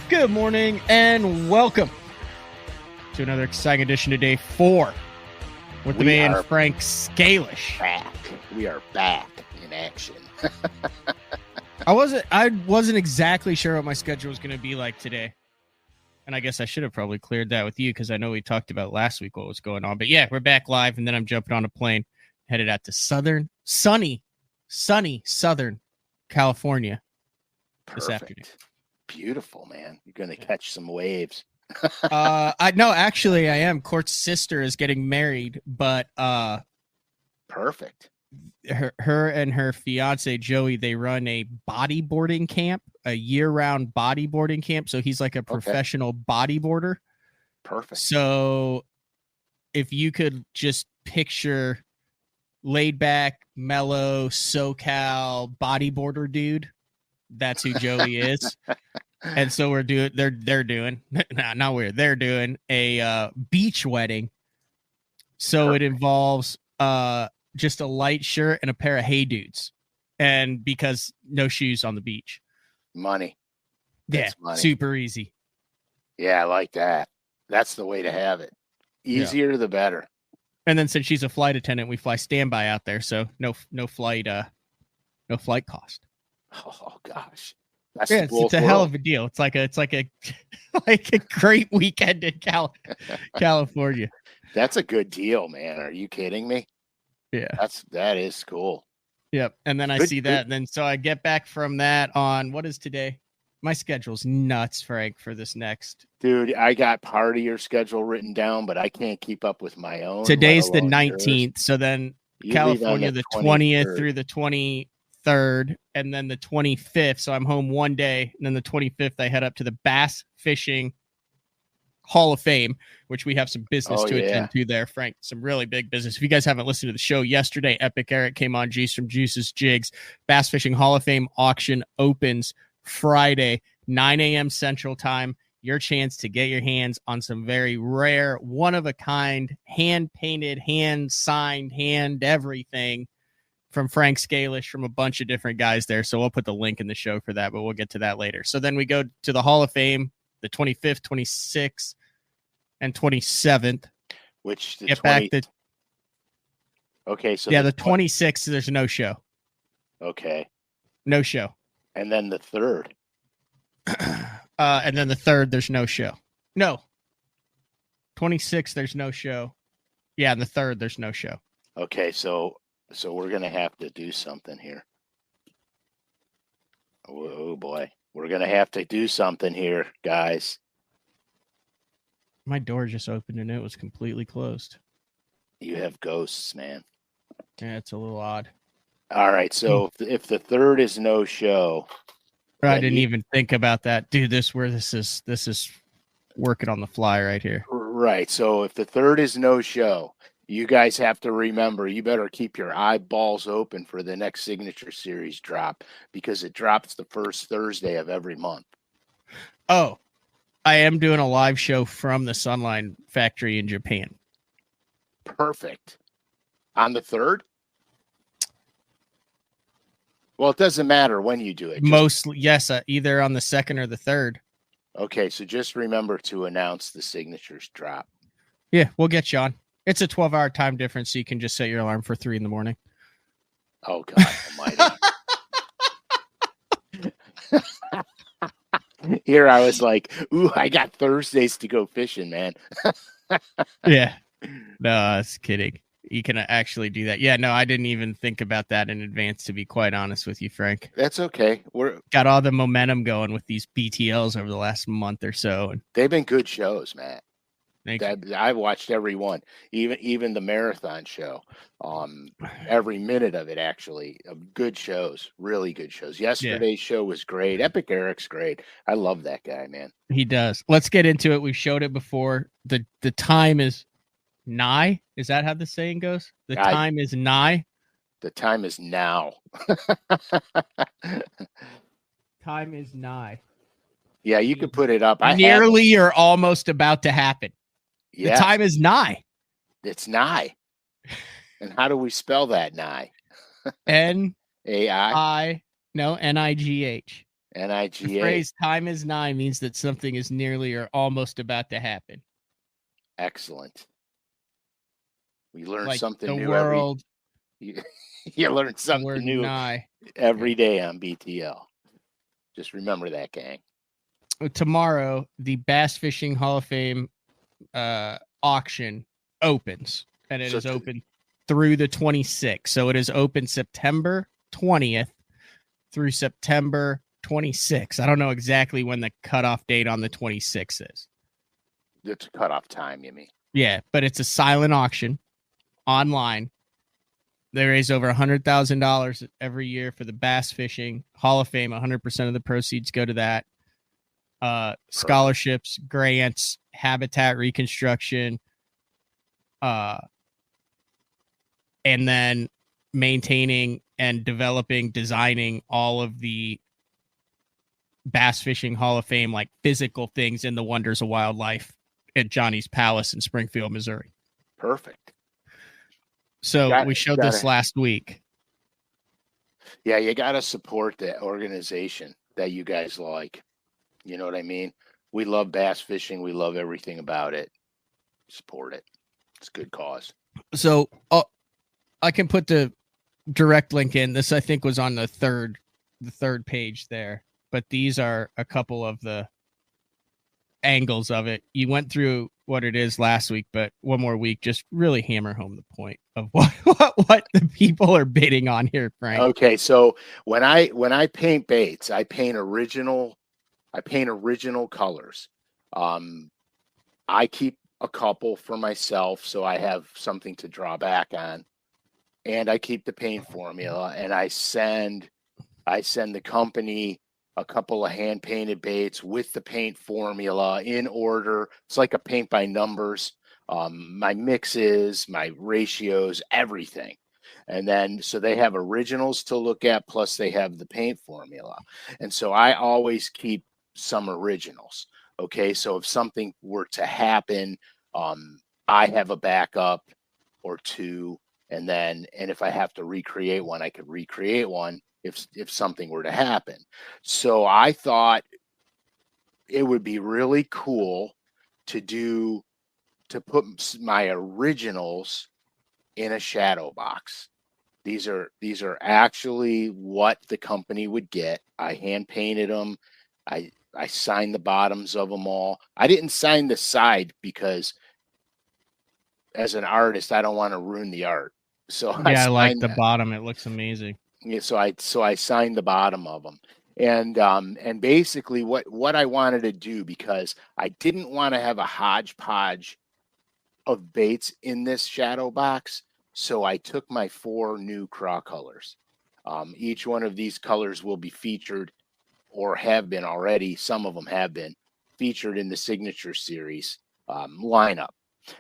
Good morning and welcome to another exciting edition of Day 4 with the man Frank SCALISH. We are back in action. I wasn't exactly sure what my schedule was going to be like today. And I guess I should have probably cleared that with you because I know we talked about last week what was going on. But yeah, we're back live, and then I'm jumping on a plane headed out to sunny Southern California this afternoon. Beautiful, man. You're going to catch some waves. Actually I am. Court's sister is getting married, but perfect. Her and her fiance Joey, they run a bodyboarding camp, a year-round bodyboarding camp. So he's like a professional bodyboarder. Perfect. So if you could just picture laid back, mellow, SoCal bodyboarder dude, that's who Joey is. And so they're doing a beach wedding. So It involves just a light shirt and a pair of hey dudes. And because no shoes on the beach. Money. That's money. Super easy. Yeah, I like that. That's the way to have it. Easier the better. And then since she's a flight attendant, we fly standby out there, so no flight cost. Oh gosh. That's it's a hell of a deal. It's like a like a great weekend in California. That's a good deal, man. Are you kidding me? Yeah. That is cool. Yep. And then I see that, and then so I get back from that on what is today? My schedule's nuts, Frank, for this next. Dude, I got part of your schedule written down, but I can't keep up with my own. Today's the 19th, so then California the 20th through the 23rd, and then the 25th. So I'm home one day, and then the 25th I head up to the Bass Fishing Hall of Fame, which we have some business to attend to there, Frank. Some really big business. If you guys haven't listened to the show yesterday, Epic Eric came on, Juice from Juice's Jigs. Bass Fishing Hall of Fame auction opens Friday, 9 a.m. Central Time. Your chance to get your hands on some very rare, one-of-a-kind, hand-painted, hand-signed, hand everything from Frank SCALISH, from a bunch of different guys there. So we'll put the link in the show for that, but we'll get to that later. So then we go to the Hall of Fame, the 25th, 26th, and 27th. Which get back the so the 26th, there's no show. Okay. No show. And then the 3rd. And then the 3rd, there's no show. No. 26th, there's no show. Yeah, and the 3rd, there's no show. Okay, so we're going to have to do something here. Oh, boy. We're going to have to do something here, guys. My door just opened and it was completely closed. You have ghosts, man. Yeah, it's a little odd. All right, so if the 3rd is no show. I didn't even think about that. Dude, this is working on the fly right here. Right, so if the 3rd is no show, you guys have to remember, you better keep your eyeballs open for the next Signature Series drop, because it drops the first Thursday of every month. Oh, I am doing a live show from the Sunline factory in Japan. Perfect. On the 3rd? Well, it doesn't matter when you do it. Mostly, yes, either on the 2nd or the 3rd. Okay, so just remember to announce the signatures drop. Yeah, we'll get you on. It's a 12-hour time difference, so you can just set your alarm for 3 in the morning. Oh, God almighty. Here I was like, ooh, I got Thursdays to go fishing, man. Yeah. No, I was kidding. You can actually do that. Yeah, no, I didn't even think about that in advance, to be quite honest with you, Frank. That's okay. We're got all the momentum going with these BTLs over the last month or so. They've been good shows, Matt. Thank you. I've watched every one, even the marathon show. Every minute of it, actually. Good shows, really good shows. Yesterday's show was great. Epic Eric's great. I love that guy, man. He does. Let's get into it. We've showed it before. The time is nigh. Is that how the saying goes? The time is nigh. The time is now. Time is nigh. Yeah, you could put it up. Nearly or almost about to happen. Yeah. The time is nigh. It's nigh. And how do we spell that nigh? N-A-I. No, N-I-G-H. NIGA. The phrase "time is 9" means that something is nearly or almost about to happen. Excellent. We learn like something the new world. You learn something new every day on BTL. Just remember that, gang. Tomorrow, the Bass Fishing Hall of Fame auction opens, and it is open through the 26th. So it is open September 20th through September 26th. I don't know exactly when the cutoff date on the 26th is. It's cutoff time, you mean? Yeah, but it's a silent auction online. They raise over $100,000 every year for the Bass Fishing Hall of Fame. 100% of the proceeds go to that. Scholarships, grants, habitat reconstruction, and then maintaining and developing, designing all of the Bass Fishing Hall of Fame, like physical things in the Wonders of Wildlife at Johnny's Palace in Springfield, Missouri. Perfect. So we showed this last week. Yeah, you got to support that organization that you guys like. You know what I mean? We love bass fishing. We love everything about it. Support it. It's a good cause. So I can put the direct link in. This, I think, was on the third page there. But these are a couple of the angles of it. You went through what it is last week, but one more week, just really hammer home the point of what the people are bidding on here, Frank. Okay, so when I paint baits, I paint original colors. I keep a couple for myself so I have something to draw back on, and I keep the paint formula, and I send the company a couple of hand painted baits with the paint formula in order. It's like a paint by numbers. My mixes, my ratios, everything. And then, so they have originals to look at, plus they have the paint formula. And so I always keep some originals. Okay. So if something were to happen, I have a backup or two. And if I have to recreate one, I could recreate one if something were to happen. So I thought it would be really cool to put my originals in a shadow box. These are actually what the company would get. I hand painted them. I signed the bottoms of them all. I didn't sign the side because as an artist, I don't want to ruin the art. So yeah, I like the bottom. It looks amazing. Yeah, so I signed the bottom of them. And basically what I wanted to do, because I didn't want to have a hodgepodge of baits in this shadow box, so I took my 4 new craw colors. Each one of these colors will be featured, or have been already. Some of them have been featured in the Signature Series lineup.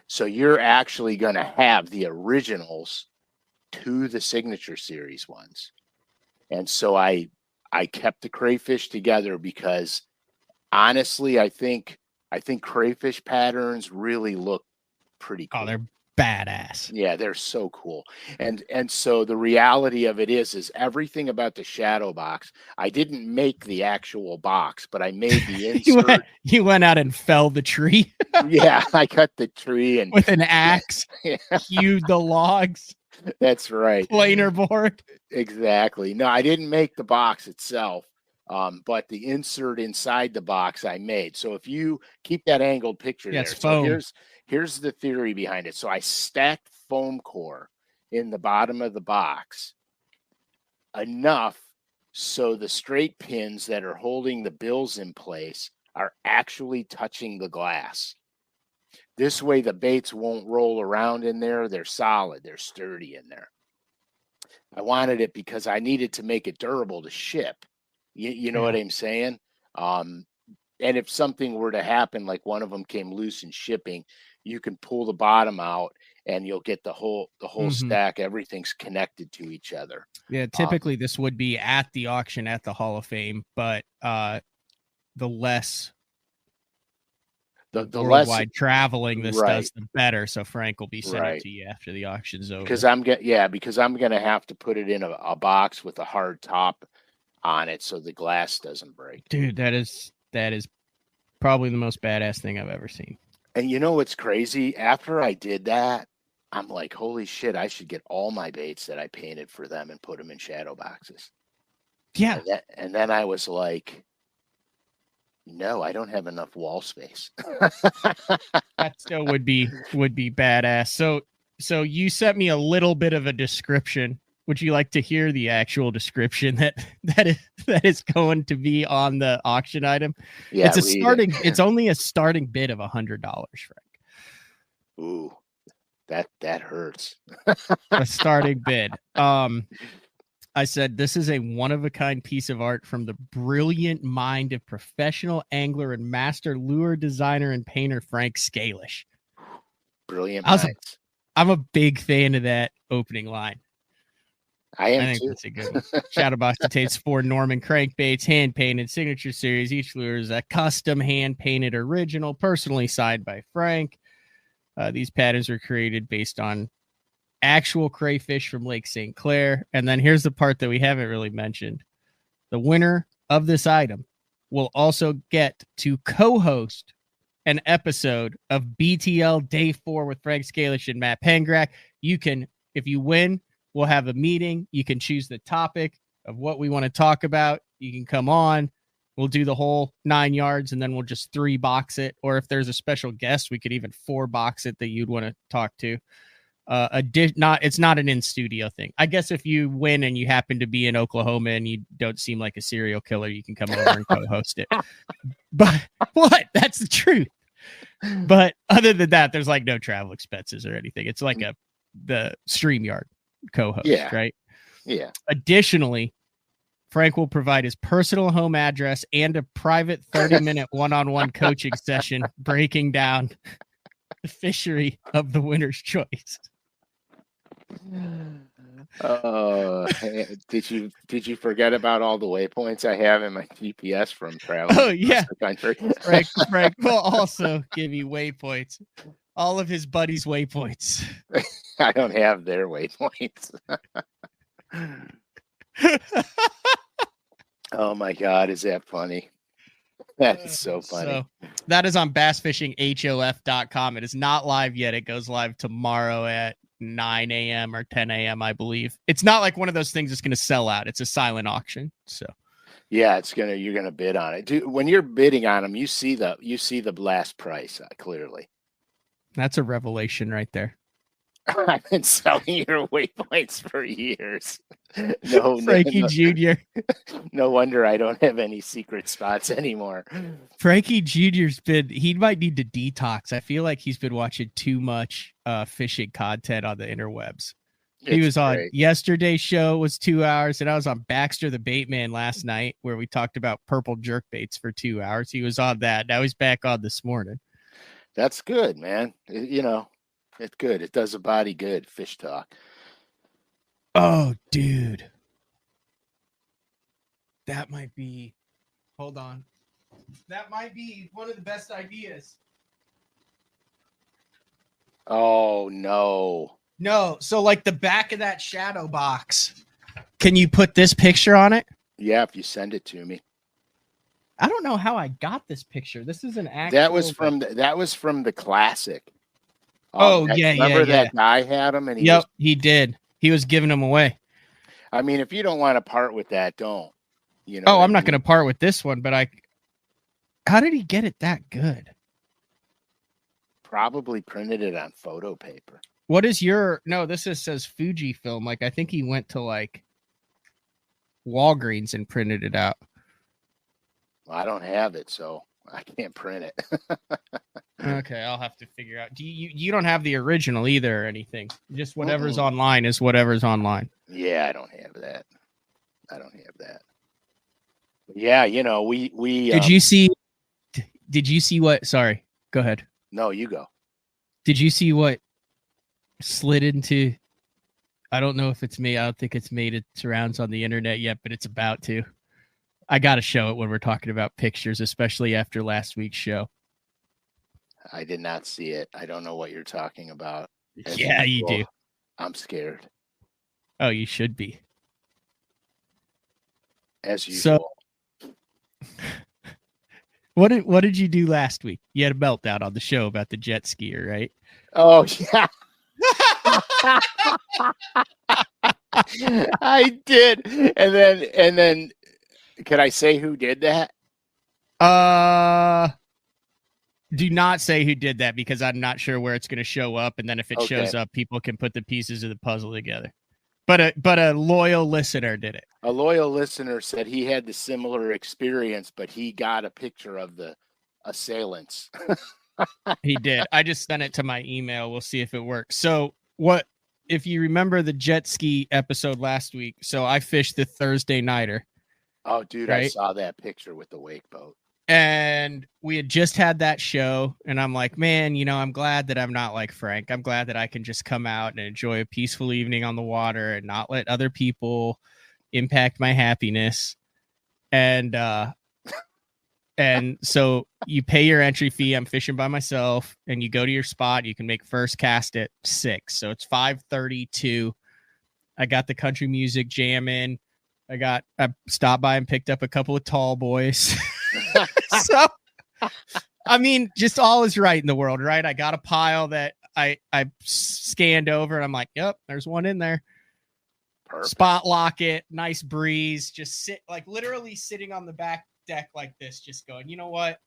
So you're actually going to have the originals to the Signature Series ones. And so I kept the crayfish together because honestly, I think crayfish patterns really look pretty cool. Oh, they're badass. Yeah, they're so cool. And so the reality of it is everything about the shadow box. I didn't make the actual box, but I made the insert. you went out and felled the tree. Yeah, I cut the tree and with an axe, hewed the logs. That's right. Planer board. Exactly. No, I didn't make the box itself, but the insert inside the box I made. So if you keep that angled picture there. So here's the theory behind it. So I stacked foam core in the bottom of the box enough so the straight pins that are holding the bills in place are actually touching the glass. This way the baits won't roll around in there. They're solid. They're sturdy in there. I wanted it because I needed to make it durable to ship. You know what I'm saying? And if something were to happen, like one of them came loose in shipping, you can pull the bottom out and you'll get the whole stack. Everything's connected to each other. Yeah, typically this would be at the auction at the Hall of Fame, but the less the worldwide traveling this does, the better. So Frank will be sending it to you after the auction's over. Because I'm gonna have to put it in a box with a hard top on it so the glass doesn't break. Dude, that is probably the most badass thing I've ever seen. And you know what's crazy? After I did that, I'm like, holy shit, I should get all my baits that I painted for them and put them in shadow boxes. Yeah. And then I was like, no, I don't have enough wall space. That still would be badass. So you sent me a little bit of a description. Would you like to hear the actual description that is going to be on the auction item? Yeah, it's only a starting bid of $100, Frank. Ooh, that hurts. A starting bid. I said, this is a one-of-a-kind piece of art from the brilliant mind of professional angler and master lure designer and painter Frank SCALISH. Brilliant minds. I'm a big fan of that opening line. I think too. That's a good one. Shadowbox contains 4 Norman crankbaits, hand-painted, signature series. Each lure is a custom hand-painted original, personally signed by Frank. These patterns were created based on actual crayfish from Lake St. Clair. And then here's the part that we haven't really mentioned. The winner of this item will also get to co-host an episode of BTL Day 4 with Frank SCALISH and Matt Pengrack. You can, if you win, we'll have a meeting. You can choose the topic of what we want to talk about. You can come on. We'll do the whole 9 yards, and then we'll just 3-box it. Or if there's a special guest, we could even 4-box it that you'd want to talk to. It's not an in-studio thing. I guess if you win and you happen to be in Oklahoma and you don't seem like a serial killer, you can come over and co-host it. But what? That's the truth. But other than that, there's like no travel expenses or anything. It's like the StreamYard co-host, right? Yeah. Additionally, Frank will provide his personal home address and a private 30-minute one-on-one coaching session breaking down the fishery of the winner's choice. Did you forget about all the waypoints I have in my GPS from traveling? Oh yeah, the country. Frank will also give you waypoints. All of his buddies' waypoints. I don't have their waypoints. Oh my God, is that funny? That is so funny. So that is on bassfishinghof.com. It is not live yet. It goes live tomorrow at 9 a.m. or 10 a.m. I believe. It's not like one of those things that's going to sell out. It's a silent auction. So yeah, you're gonna bid on it. Dude, when you're bidding on them, you see the last price clearly. That's a revelation right there. I've been selling your waypoints for years. Frankie Jr. No wonder I don't have any secret spots anymore. Frankie Jr.'s he might need to detox. I feel like he's been watching too much fishing content on the interwebs. He was on yesterday's show, was 2 hours, and I was on Baxter the Baitman last night where we talked about purple jerk baits for 2 hours. He was on that. Now he's back on this morning. That's good, man. It's good. It does a body good. Fish talk. Oh, dude. That might be. Hold on. That might be one of the best ideas. Oh, no. No. So, like the back of that shadow box, can you put this picture on it? Yeah, if you send it to me. I don't know how I got this picture. This is an actual. That was from the classic. Remember that guy had them, and he did. He was giving them away. I mean, if you don't want to part with that, don't. I'm not going to part with this one, but how did he get it that good? Probably printed it on photo paper. What is your? No, this says Fujifilm. Like I think he went to like Walgreens and printed it out. Well, I don't have it, so I can't print it. Okay, I'll have to figure out. Do you don't have the original either or anything? Just whatever's online is whatever's online. Yeah, I don't have that. Yeah, we Did you see what? Sorry, go ahead. No, you go. Did you see what slid into? I don't know if it's me. I don't think it's made its rounds on the internet yet, but it's about to. I got to show it when we're talking about pictures, especially after last week's show. I did not see it. I don't know what you're talking about. Yeah, you do. I'm scared. Oh, you should be. As usual. So, what did you do last week? You had a meltdown on the show about the jet skier, right? Oh yeah. I did. And then can I say who did that? Do not say who did that, because I'm not sure where it's going to show up, and then if it shows up, people can put the pieces of the puzzle together. But a loyal listener did it. A loyal listener said he had the similar experience, but he got a picture of the assailants. He did. I just sent it to my email. We'll see if it works. So what, if you remember the jet ski episode last week, so I fished the Thursday nighter. Oh, dude, right? I saw that picture with the wake boat. And we had just had that show, and I'm like, man, you know, I'm glad that I'm not like Frank. I'm glad that I can just come out and enjoy a peaceful evening on the water and not let other people impact my happiness. And so you pay your entry fee. I'm fishing by myself, and you go to your spot. You can make first cast at 6. So it's 5:32. I got the country music jamming. I stopped by and picked up a couple of tall boys. So, I mean, just all is right in the world, right? I got a pile that I scanned over, and I'm like, yep, there's one in there. Perfect. Spot lock it, nice breeze, just sit, like literally sitting on the back deck like this, just going, you know what?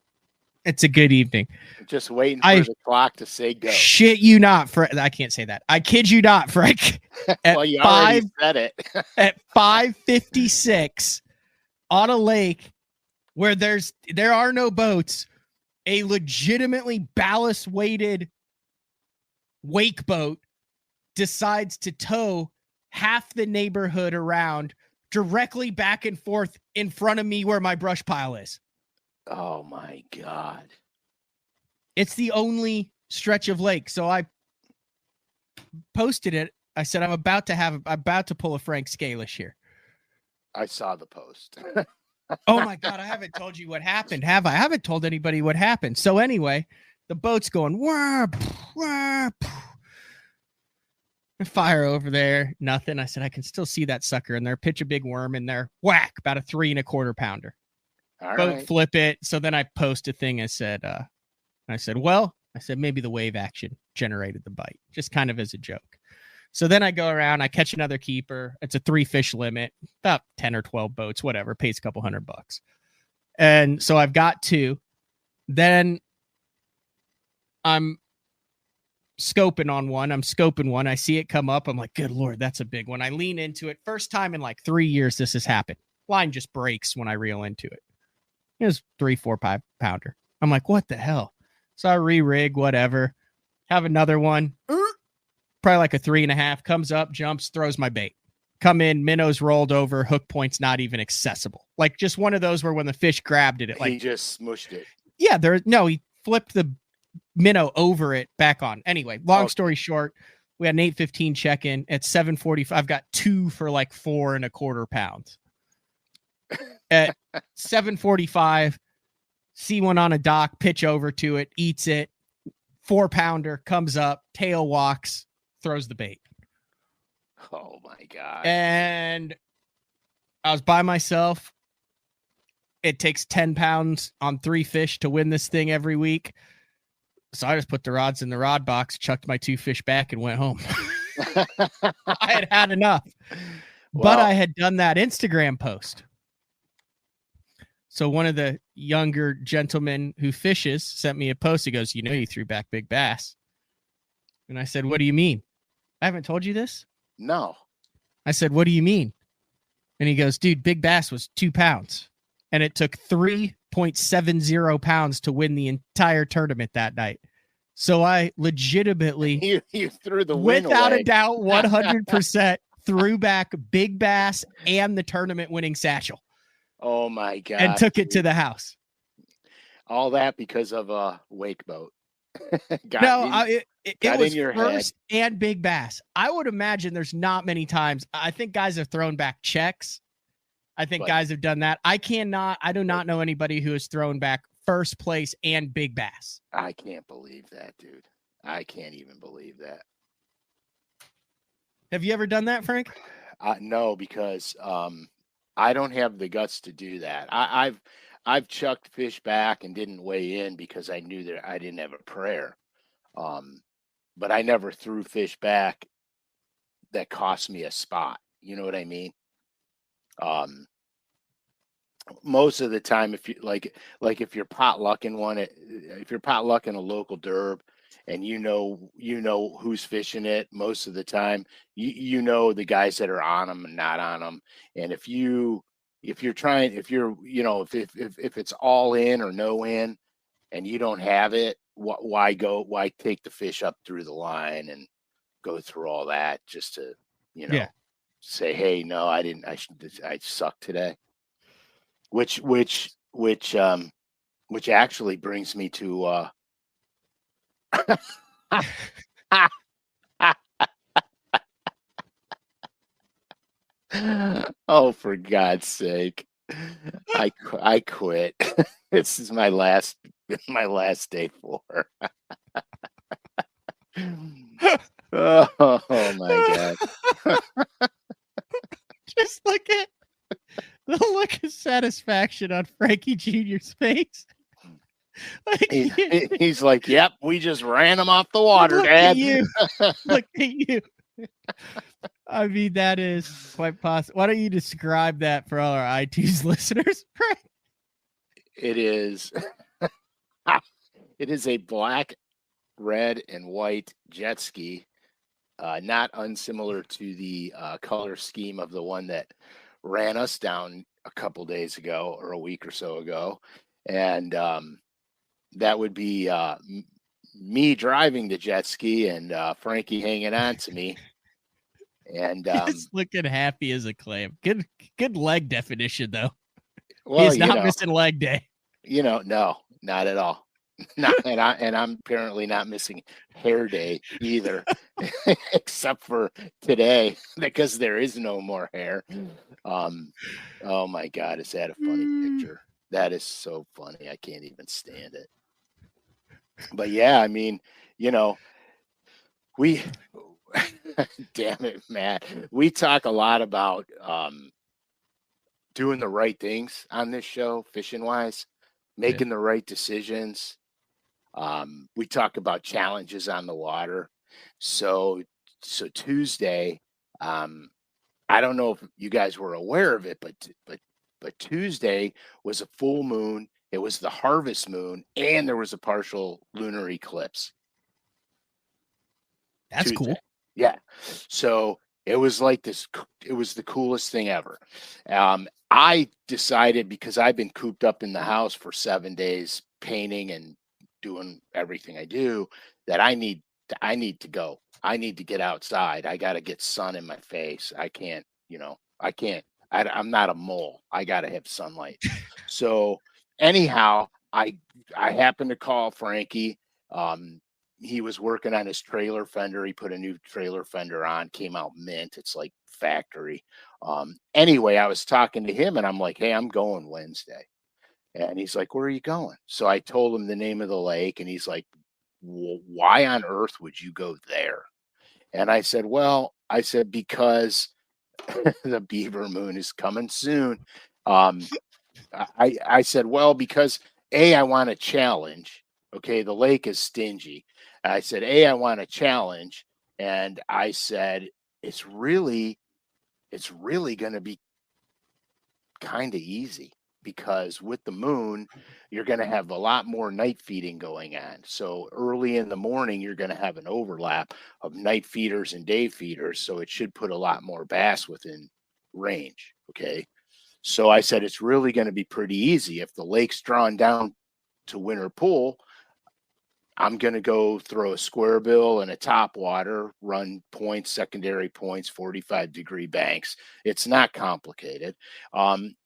It's a good evening. Just waiting for the clock to say go. Shit you not, Frank. I can't say that. I kid you not, Frank. Well, you already said it. At 5:56 on a lake where there are no boats, a legitimately ballast weighted wake boat decides to tow half the neighborhood around directly back and forth in front of me where my brush pile is. Oh my God. It's the only stretch of lake. So I posted it. I said, I'm about to pull a Frank Scalish here. I saw the post. Oh my God, I haven't told you what happened, have I? I haven't told anybody what happened. So anyway, the boat's going, wah, wah, fire over there, nothing. I said, I can still see that sucker in there. Pitch a big worm in there, whack, about a 3 1/4 pounder. All boat right. Flip it. So then I post a thing. I said, maybe the wave action generated the bite, just kind of as a joke. So then I go around, I catch another keeper. It's a 3 fish limit, about 10 or 12 boats, whatever, pays a couple $100. And so I've got 2. Then I'm scoping on one. I see it come up. I'm like, good Lord, that's a big one. I lean into it. First time in like 3 years this has happened. Line just breaks when I reel into it. It was 3, 4, 5 pounder. I'm like, what the hell? So I re-rig, whatever. Have another one. Probably like a 3.5, comes up, jumps, throws my bait. Come in, minnows rolled over, hook point's not even accessible. Like just one of those where when the fish grabbed it, he just smushed it. Yeah, he flipped the minnow over it back on. Anyway, long story short, we had an 8:15 check-in at 7:45. I've got 2 for like 4 1/4 pounds. At 7:45, see one on a dock, pitch over to it, eats it. 4 pounder comes up, tail walks, throws the bait. Oh my God. And I was by myself. It takes 10 pounds on 3 fish to win this thing every week. So I just put the rods in the rod box, chucked my 2 fish back, and went home. I had enough. Well, but I had done that Instagram post. So one of the younger gentlemen who fishes sent me a post. He goes, you threw back big bass. And I said, what do you mean? I haven't told you this? No. I said, what do you mean? And he goes, dude, big bass was 2 pounds. And it took 3.70 pounds to win the entire tournament that night. So I legitimately, you threw the win without away. A doubt, 100% threw back big bass and the tournament winning satchel. Oh my God. And took it to the house. All that because of a wake boat. It was in your first head. And big bass. I would imagine there's not many times. I think guys have thrown back checks. I think guys have done that. I do not know anybody who has thrown back first place and big bass. I can't believe that, dude. I can't even believe that. Have you ever done that, Frank? No, because I don't have the guts to do that. I've chucked fish back and didn't weigh in because I knew that I didn't have a prayer. But I never threw fish back that cost me a spot. You know what I mean? Most of the time, if you like if you're potlucking one, if you're potlucking a local derb, and you know who's fishing it, most of the time, you know the guys that are on them and not on them. And if you're if it's all in or no in, and you don't have it, why take the fish up through the line and go through all that just to say, hey, no, I didn't, I sucked today. Which actually brings me to oh, for God's sake. I quit. This is my last day 4. Oh my God. Just look at the look of satisfaction on Frankie Jr.'s face. He's like, yep, we just ran him off the water, look Dad. At you. Look at you. I mean, that is quite possible. Why don't you describe that for all our iTunes listeners, Frank? It is it is a black, red, and white jet ski, not unsimilar to the color scheme of the one that ran us down a couple days ago or a week or so ago. And that would be me driving the jet ski and Frankie hanging on to me. And he's looking happy as a clam. Good leg definition, though. Well, he's not missing leg day. No, not at all. And I'm apparently not missing hair day either, except for today because there is no more hair. Oh my God, is that a funny picture? That is so funny. I can't even stand it. But yeah, I mean, we damn it, Matt. We talk a lot about doing the right things on this show, fishing wise, making the right decisions. We talk about challenges on the water. So Tuesday, I don't know if you guys were aware of it, but Tuesday was a full moon. It was the harvest moon, and there was a partial lunar eclipse. That's Tuesday. Cool. Yeah. So it was like this. It was the coolest thing ever. I decided, because I've been cooped up in the house for 7 days painting and doing everything I do, that I need to go. I need to get outside. I got to get sun in my face. I can't, I'm not a mole. I got to have sunlight. So anyhow, I happened to call Frankie. He was working on his trailer fender. He put a new trailer fender on, came out mint. It's like factory. Anyway, I was talking to him and I'm like, hey, I'm going Wednesday. And he's like, where are you going? So I told him the name of the lake, and he's like, well, why on earth would you go there? And I said, because the beaver moon is coming soon. I said, well, because I want a challenge. Okay, the lake is stingy. I said, I want a challenge. And I said, it's really going to be kind of easy, because with the moon, you're going to have a lot more night feeding going on. So early in the morning, you're going to have an overlap of night feeders and day feeders. So it should put a lot more bass within range. Okay. So I said, it's really going to be pretty easy. If the lake's drawn down to winter pool, I'm going to go throw a square bill and a top water, run points, secondary points, 45-degree banks. It's not complicated.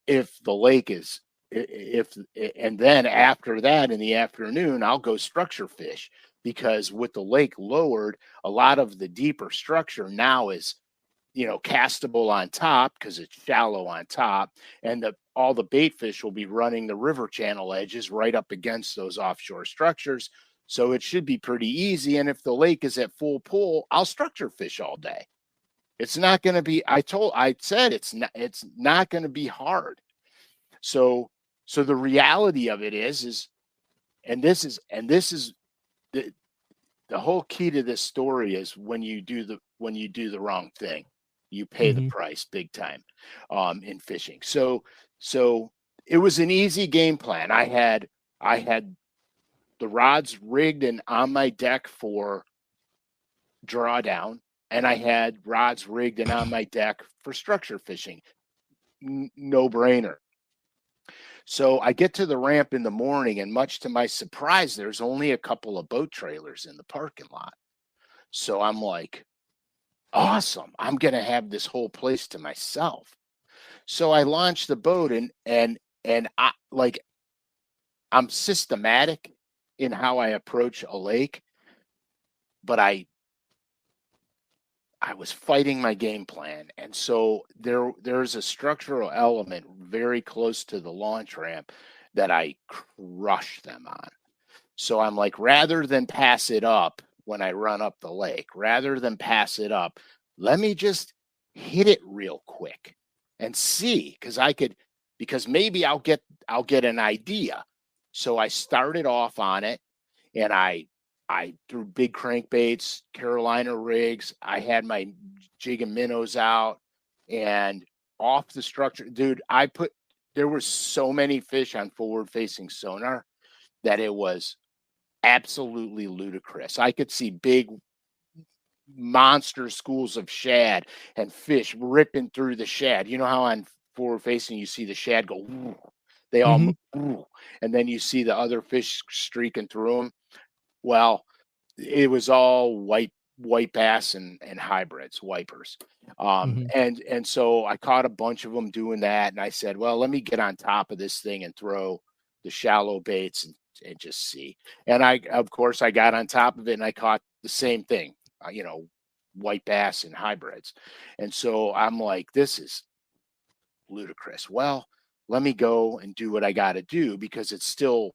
If the lake is, and then after that in the afternoon, I'll go structure fish, because with the lake lowered, a lot of the deeper structure now is, castable on top because it's shallow on top, and all the bait fish will be running the river channel edges right up against those offshore structures. So it should be pretty easy. And if the lake is at full pool, I'll structure fish all day. It's not going to be, I said it's not going to be hard. So the reality of it is, and this is the whole key to this story is when you do the wrong thing, you pay the price big time, in fishing. So it was an easy game plan. I had the rods rigged and on my deck for drawdown, and I had rods rigged and on my deck for structure fishing. No brainer. So I get to the ramp in the morning, and much to my surprise, there's only a couple of boat trailers in the parking lot. So I'm like, awesome. I'm going to have this whole place to myself. So I launched the boat, and I'm systematic in how I approach a lake, but I was fighting my game plan. And so there's a structural element very close to the launch ramp that I crush them on. So I'm like, rather than pass it up when I run up the lake, rather than pass it up, let me just hit it real quick and see, because maybe I'll get an idea. So I started off on it, and I threw big crankbaits, Carolina rigs. I had my jig and minnows out, and off the structure, dude. There were so many fish on forward facing sonar that it was absolutely ludicrous. I could see big monster schools of shad and fish ripping through the shad. You know how on forward facing you see the shad go, woo, they all move, woo, and then you see the other fish streaking through them. Well, it was all white bass and hybrids, wipers. And so I caught a bunch of them doing that, and I said, well, let me get on top of this thing and throw the shallow baits and just see. And of course I got on top of it, and I caught the same thing, white bass and hybrids. And so I'm like, this is ludicrous. Well, let me go and do what I got to do, because it's still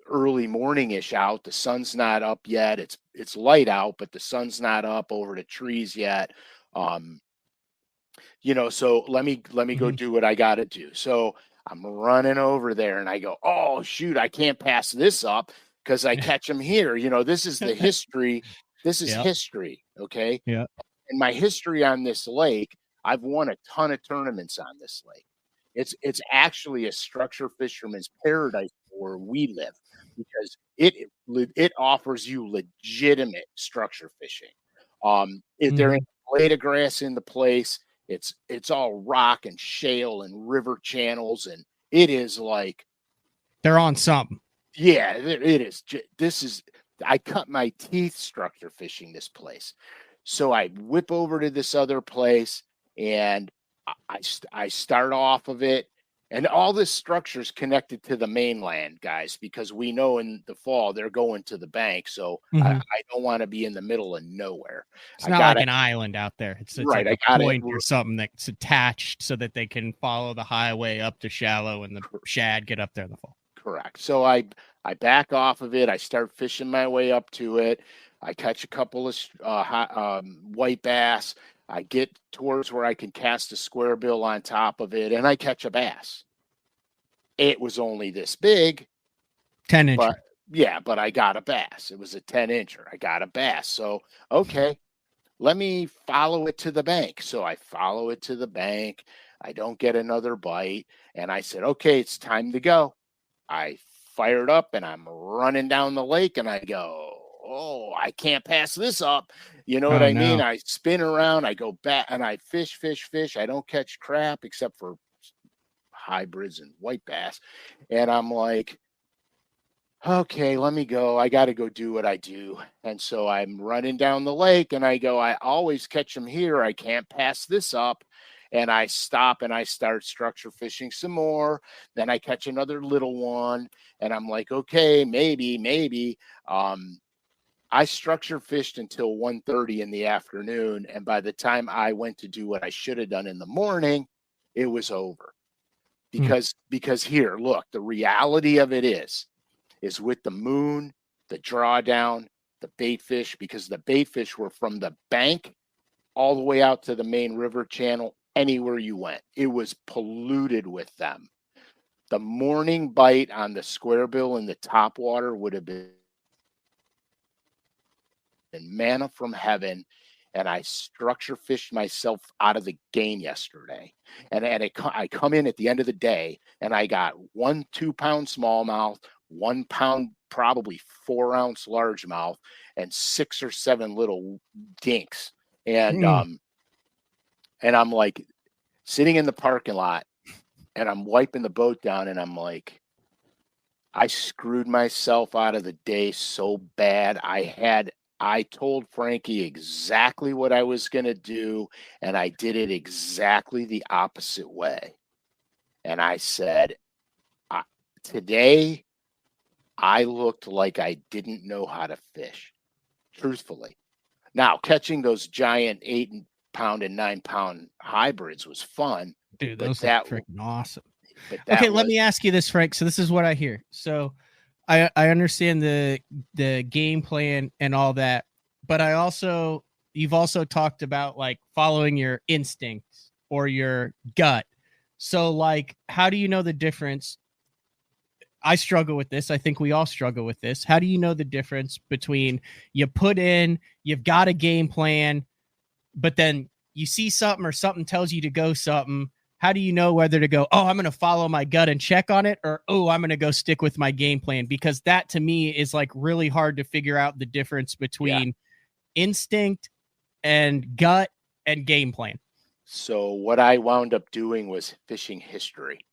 early morning-ish out. The sun's not up yet. It's light out, but the sun's not up over the trees yet. So let me go do what I got to do. So I'm running over there, and I go, oh shoot, I can't pass this up because I catch them here. This is the history. This is history. Okay. Yeah. And my history on this lake, I've won a ton of tournaments on this lake. It's actually a structure fisherman's paradise where we live, because it offers you legitimate structure fishing. There ain't a blade of grass in the place. It's all rock and shale and river channels, and it is like they're on something. Yeah, it is. I cut my teeth structure fishing this place. So I whip over to this other place, and I start off of it, and all this structure is connected to the mainland, guys, because we know in the fall they're going to the bank. So I don't want to be in the middle of nowhere. It's not like an island out there. It's right, like a point or something that's attached so that they can follow the highway up to shallow and the shad get up there in the fall. Correct. So I back off of it. I start fishing my way up to it. I catch a couple of white bass. I get towards where I can cast a square bill on top of it, and I catch a bass. It was only this big. 10-incher. But I got a bass. It was a 10-incher. I got a bass. So, okay, let me follow it to the bank. So I follow it to the bank. I don't get another bite. And I said, okay, it's time to go. I fired up, and I'm running down the lake, and I go, oh, I can't pass this up. You know what I mean? I spin around, I go back, and I fish. I don't catch crap except for hybrids and white bass. And I'm like, okay, let me go. I got to go do what I do. And so I'm running down the lake, and I go, I always catch them here. I can't pass this up. And I stop, and I start structure fishing some more. Then I catch another little one, and I'm like, okay, maybe. I structure fished until 1:30 in the afternoon, and by the time I went to do what I should have done in the morning, it was over. Because here, look, the reality of it is with the moon, the drawdown, the bait fish, because the bait fish were from the bank all the way out to the main river channel, anywhere you went. It was polluted with them. The morning bite on the square bill in the top water would have been manna from heaven. And I structure fished myself out of the game yesterday. And I come in at the end of the day and I got 1 2-pound smallmouth, 1 pound, probably 4-ounce largemouth, and 6 or 7 little dinks. And I'm like sitting in the parking lot and I'm wiping the boat down and I'm like, I screwed myself out of the day so bad. I told Frankie exactly what I was going to do, and I did it exactly the opposite way. And I said, today I looked like I didn't know how to fish, truthfully. Now, catching those giant 8-pound and 9-pound hybrids was fun. Dude, those are freaking awesome. Okay, let me ask you this, Frank. So this is what I hear. So I understand the game plan and all that, but you've also talked about like following your instincts or your gut. So like, how do you know the difference? I struggle with this. I think we all struggle with this. How do you know the difference between you've got a game plan, but then you see something or something tells you to go something? How do you know whether to go, oh, I'm going to follow my gut and check on it, or, oh, I'm going to go stick with my game plan? Because that to me is like really hard to figure out the difference between instinct and gut and game plan. So what I wound up doing was fishing history.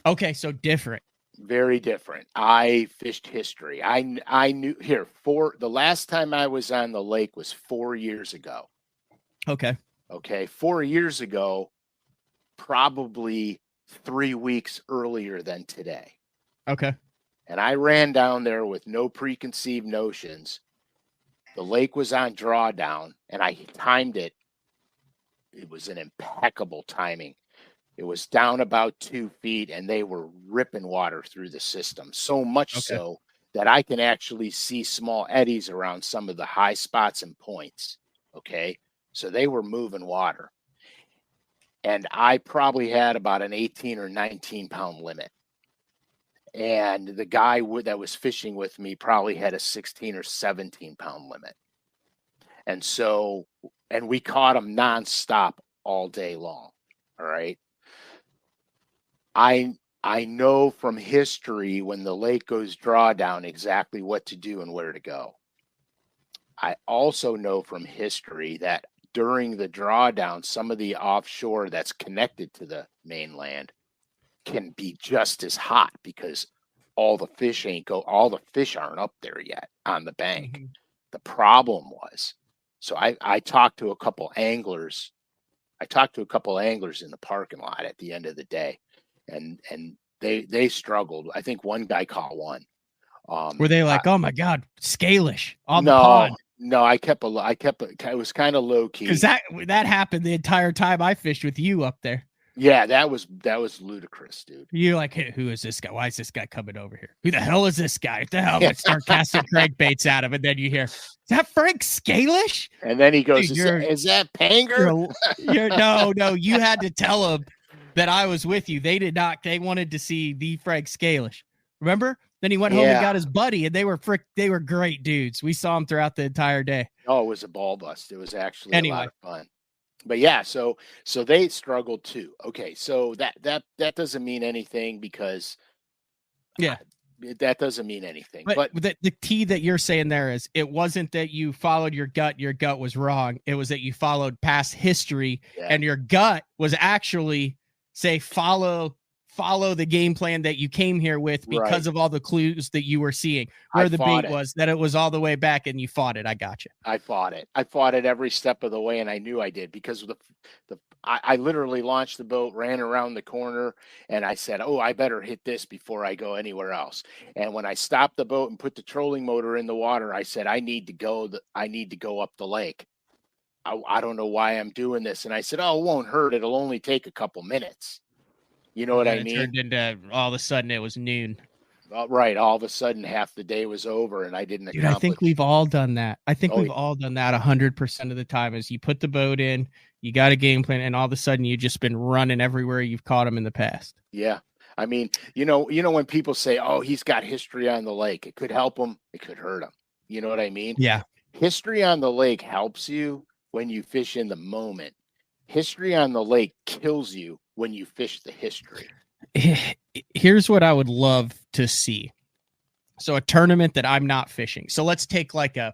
Okay, so different. Very different. I fished history. I knew the last time I was on the lake was 4 years ago. Okay. 4 years ago, probably 3 weeks earlier than today. Okay. And I ran down there with no preconceived notions. The lake was on drawdown and I timed it. It was an impeccable timing. It was down about 2 feet and they were ripping water through the system. So much so that I can actually see small eddies around some of the high spots and points. Okay. So they were moving water. And I probably had about an 18 or 19-pound limit. And the guy that was fishing with me probably had a 16 or 17-pound limit. And we caught him nonstop all day long. All right. I know from history when the lake goes drawdown exactly what to do and where to go. I also know from history that during the drawdown, some of the offshore that's connected to the mainland can be just as hot because all the fish aren't up there yet on the bank. Mm-hmm. The problem was, so I talked to a couple anglers. I talked to a couple anglers in the parking lot at the end of the day, and they struggled. I think one guy caught one. Were they like, oh my God, scalish on the pond? No, I kept it was kind of low key. Because that happened the entire time I fished with you up there. Yeah, that was ludicrous, dude. You're like, hey, who is this guy? Why is this guy coming over here? Who the hell is this guy? What the hell? I start casting crankbaits at him, and then you hear, is that Frank Scalish? And then he goes, is that Panger? No, you had to tell him that I was with you. They did not. They wanted to see the Frank Scalish. Remember? Then he went home and got his buddy, and they were great dudes. We saw them throughout the entire day. Oh, it was a ball bust. It was actually a lot of fun. But yeah, so they struggled too. Okay, so that doesn't mean anything because that doesn't mean anything. But the key that you're saying there is it wasn't that you followed your gut was wrong. It was that you followed past history, and your gut was actually say follow the game plan that you came here with because of all the clues that you were seeing. Where the bait was that it was all the way back and you fought it. I got you. I fought it every step of the way, and I knew I did because of I literally launched the boat, ran around the corner, and I said, oh, I better hit this before I go anywhere else. And when I stopped the boat and put the trolling motor in the water, I said, I need to go up the lake. I don't know why I'm doing this. And I said, oh, it won't hurt. It'll only take a couple minutes. You know what I mean? It turned into all of a sudden it was noon. Right. All of a sudden, half the day was over, and I didn't Dude, I think we've all done that. I think we've yeah. all done that 100% of the time. Is you put the boat in, you got a game plan, and all of a sudden you've just been running everywhere you've caught them in the past. Yeah. I mean, when people say, "Oh, he's got history on the lake," it could help him, it could hurt him. You know what I mean? Yeah. History on the lake helps you when you fish in the moment. History on the lake kills you when you fish the history. Here's what I would love to see. So a tournament that I'm not fishing. So let's take like a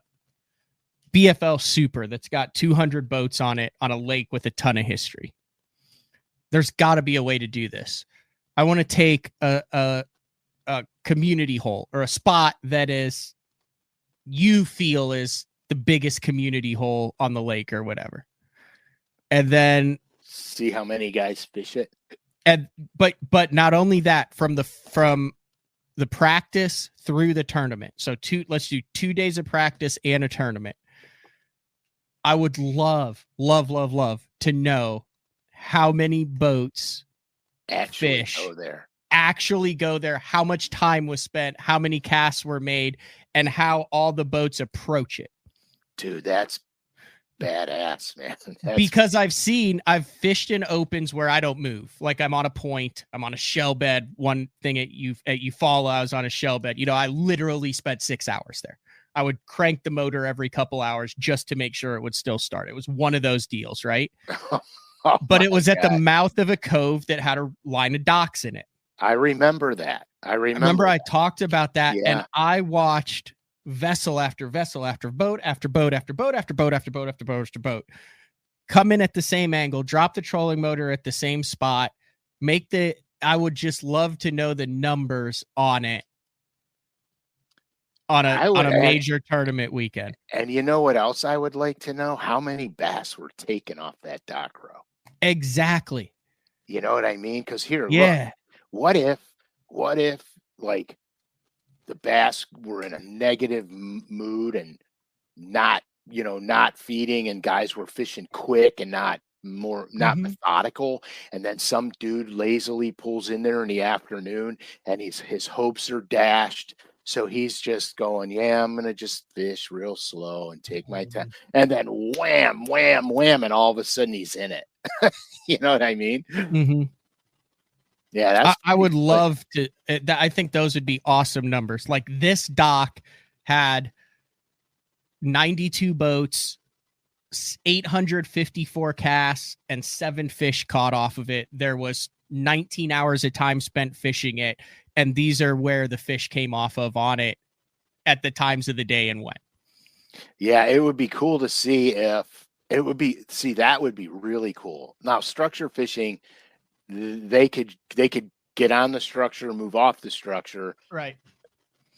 BFL Super that's got 200 boats on it on a lake with a ton of history. There's got to be a way to do this. I want to take a community hole or a spot that is you feel is the biggest community hole on the lake or whatever. And then see how many guys fish it. And but not only that, from the practice through the tournament. So let's do 2 days of practice and a tournament. I would love to know how many boats actually go there, how much time was spent, how many casts were made, and how all the boats approach it. Dude, that's badass, man. Because I've fished in opens where I don't move. Like I'm on a point, I'm on a shell bed. One thing at Eufaula, I was on a shell bed. I literally spent 6 hours there. I would crank the motor every couple hours just to make sure it would still start. It was one of those deals, right? But it was at the mouth of a cove that had a line of docks in it. I remember that. I talked about that, and I watched vessel after vessel after boat after boat after boat after boat after boat after boat after boat come in at the same angle, drop the trolling motor at the same spot, I would just love to know the numbers on it on a major tournament weekend. And you know what else I would like to know? How many bass were taken off that dock row? Exactly. You know what I mean? Because look, what if like the bass were in a negative mood and not feeding, and guys were fishing quick and not methodical, and then some dude lazily pulls in there in the afternoon and his hopes are dashed, so he's just going, yeah, I'm gonna just fish real slow and take my time, and then wham, wham, wham, and all of a sudden he's in it. You know what I mean? Mm-hmm. Yeah, I would love to. I think those would be awesome numbers. Like this dock had 92 boats, 854 casts, and 7 fish caught off of it. There was 19 hours of time spent fishing it, and these are where the fish came off of on it at the times of the day and when. Yeah, it would be cool to see that would be really cool. Now, structure fishing, they could get on the structure, move off the structure, right,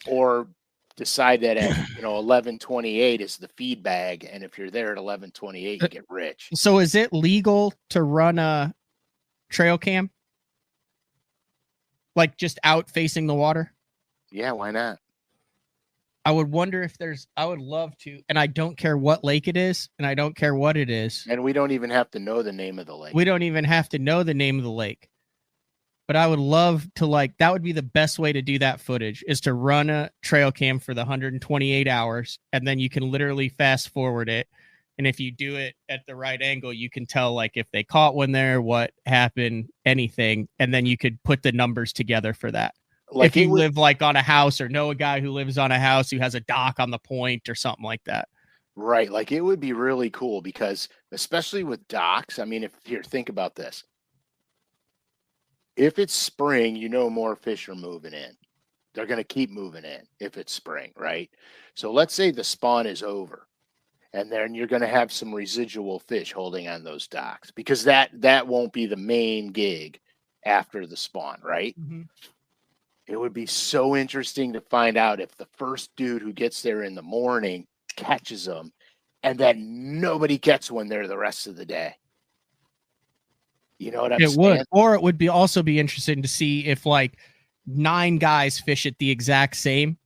or decide that at 11:28 is the feed bag, and if you're there at 11:28 you get rich. So is it legal to run a trail cam, like just out facing the water? Yeah, why not? I would wonder if I would love to, and I don't care what lake it is, and I don't care what it is. And we don't even have to know the name of the lake. We don't even have to know the name of the lake. But I would love to, that would be the best way to do that footage, is to run a trail cam for the 128 hours, and then you can literally fast forward it. And if you do it at the right angle, you can tell, if they caught one there, what happened, anything, and then you could put the numbers together for that. If you live on a house or know a guy who lives on a house who has a dock on the point or something like that. Right. It would be really cool because, especially with docks, I mean, think about this. If it's spring, more fish are moving in. They're going to keep moving in if it's spring, right? So let's say the spawn is over, and then you're going to have some residual fish holding on those docks, because that won't be the main gig after the spawn, right? Mm-hmm. It would be so interesting to find out if the first dude who gets there in the morning catches them, and then nobody gets one there the rest of the day. You know what I'm saying? It would. Or it would also be interesting to see if 9 guys fish it the exact same,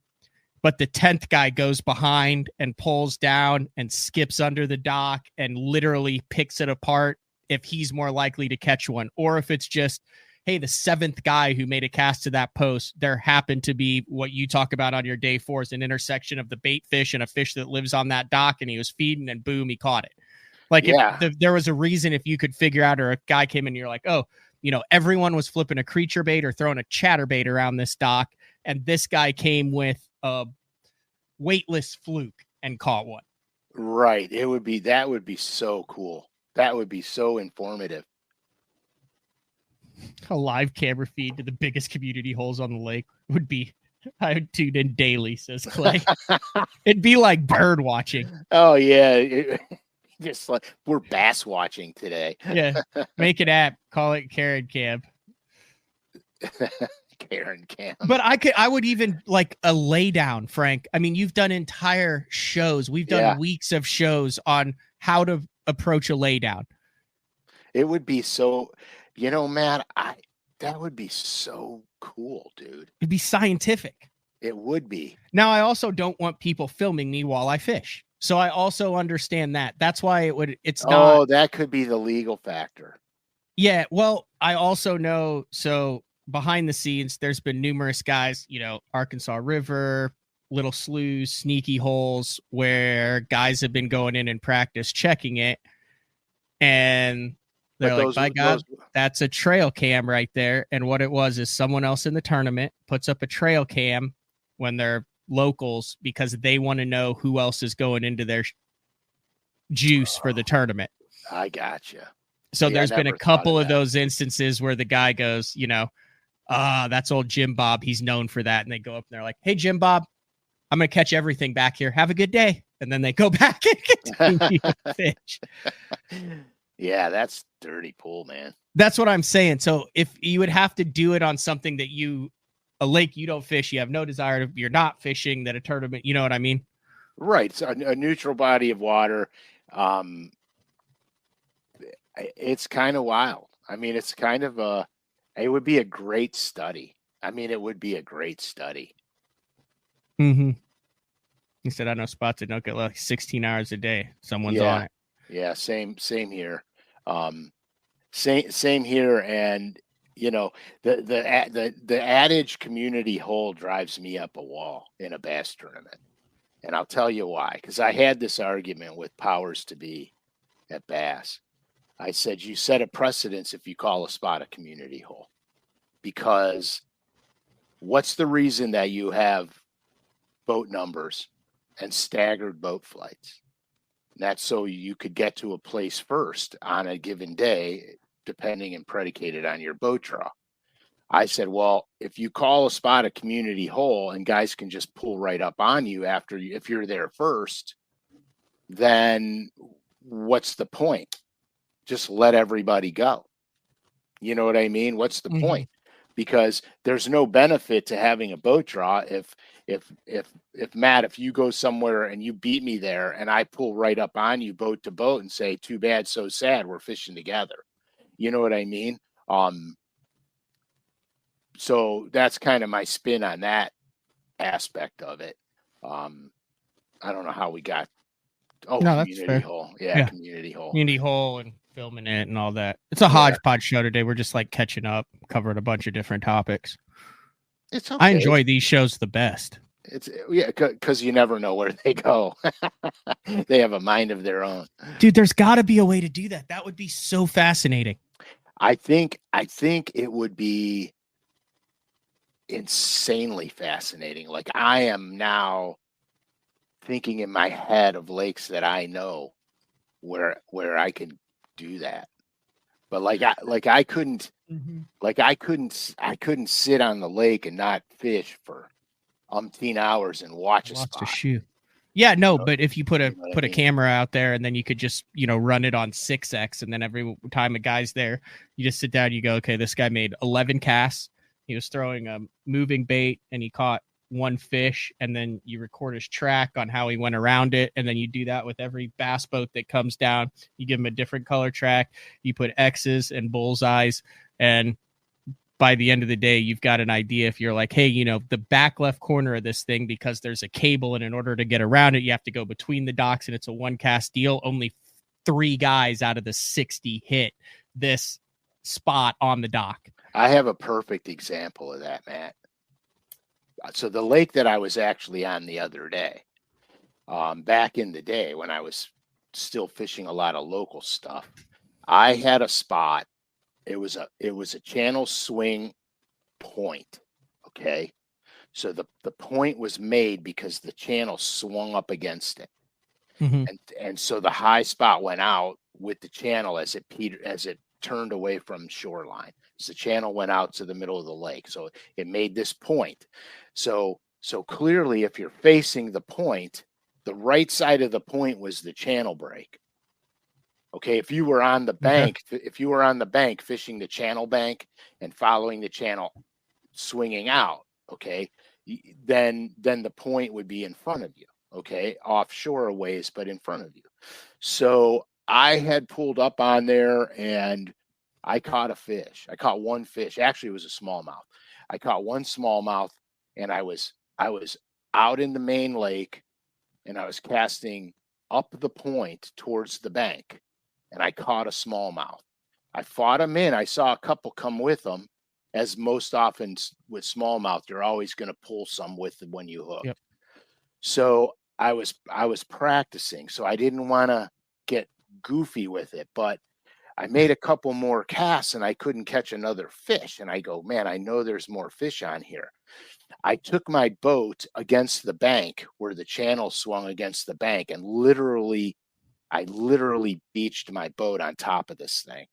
but the 10th guy goes behind and pulls down and skips under the dock and literally picks it apart, if he's more likely to catch one, or if it's just hey, the 7th guy who made a cast to that post, there happened to be what you talk about on your day 4 is an intersection of the bait fish and a fish that lives on that dock, and he was feeding, and boom, he caught it. Like, if there was a reason, if you could figure out, or a guy came in and you're like, oh, everyone was flipping a creature bait or throwing a chatterbait around this dock, and this guy came with a weightless fluke and caught one. Right. That would be so cool. That would be so informative. A live camera feed to the biggest community holes on the lake would be, I would tune in daily, says Clay. It'd be like bird watching. Oh, yeah. Just like we're bass watching today. Yeah. Make an app. Call it Karen Cam. Karen Cam. But I would even like a laydown, Frank. I mean, you've done entire shows. We've done weeks of shows on how to approach a laydown. It would be so, Matt, that would be so cool, dude. It'd be scientific. It would be. Now, I also don't want people filming me while I fish. So I also understand that. That's why it's not. Oh, that could be the legal factor. Yeah. Well, I also know, so behind the scenes, there's been numerous guys, Arkansas River, little sloughs, sneaky holes, where guys have been going in and practice checking it. And they're like, by God, that's a trail cam right there. And what it was is someone else in the tournament puts up a trail cam when they're locals because they want to know who else is going into their juice for the tournament. I gotcha. So there's been a couple of those instances where the guy goes, that's old Jim Bob. He's known for that. And they go up and they're like, hey, Jim Bob, I'm going to catch everything back here. Have a good day. And then they go back and continue to fish. Yeah, that's dirty pool, man. That's what I'm saying. So if you would have to do it on something that a lake you don't fish, you have no desire to, you're not fishing, that a tournament, you know what I mean? Right. So a neutral body of water. It's kind of wild. I mean, it's kind of it would be a great study. I mean, it would be a great study. Mm-hmm. He said, I know spots that don't get like 16 hours a day. Someone's on it. Yeah. Same here. Same here. And the adage community hole drives me up a wall in a bass tournament. And I'll tell you why, because I had this argument with powers to be at Bass. I said, you set a precedence if you call a spot a community hole, because what's the reason that you have boat numbers and staggered boat flights? That's so you could get to a place first on a given day, depending and predicated on your boat draw. I said, well, if you call a spot a community hole and guys can just pull right up on you if you're there first, then what's the point? Just let everybody go. You know what I mean? What's the point? Because there's no benefit to having a boat draw if Matt, if you go somewhere and you beat me there and I pull right up on you boat to boat and say, too bad, so sad, we're fishing together. You know what I mean? So that's kind of my spin on that aspect of it. I don't know how we got. Oh, no, community hole. Yeah, community hole. Community hole and filming it and all that. It's a hodgepodge show today. We're just like catching up, covering a bunch of different topics. It's okay. I enjoy these shows the best. It's because you never know where they go. They have a mind of their own. Dude, there's got to be a way to do that. That would be so fascinating. I think it would be insanely fascinating. Like, I am now thinking in my head of lakes that I know where I can do that. But I couldn't sit on the lake and not fish for umpteen hours and watch a spot. Yeah, no, but if you put a camera out there and then you could just, run it on 6X, and then every time a guy's there, you just sit down, you go, okay, this guy made 11 casts. He was throwing a moving bait and he caught one fish, and then you record his track on how he went around it. And then you do that with every bass boat that comes down. You give him a different color track. You put X's and bullseyes, and by the end of the day, you've got an idea. If you're like, hey, the back left corner of this thing, because there's a cable, and in order to get around it, you have to go between the docks, and it's a one cast deal. Only 3 guys out of the 60 hit this spot on the dock. I have a perfect example of that, Matt. So the lake that I was actually on the other day, back in the day when I was still fishing a lot of local stuff, I had a spot. It was a channel swing point. Okay. So the point was made because the channel swung up against it. Mm-hmm. And so the high spot went out with the channel as it turned away from shoreline. So the channel went out to the middle of the lake. So it made this point. So clearly if you're facing the point, the right side of the point was the channel break. Okay, if you were on the bank, fishing the channel bank and following the channel swinging out, okay, then the point would be in front of you, okay, offshore a ways, but in front of you. So I had pulled up on there and I caught a fish. I caught one fish. Actually, it was a smallmouth. I caught one smallmouth, and I was out in the main lake, and I was casting up the point towards the bank, and I caught a smallmouth. I fought him in. I saw a couple come with them. As most often with smallmouth, you're always going to pull some with them when you hook. Yep. So I was practicing, so I didn't want to get goofy with it, but I made a couple more casts and I couldn't catch another fish. And I go, man, I know there's more fish on here. I took my boat against the bank where the channel swung against the bank, and I literally beached my boat on top of this thing.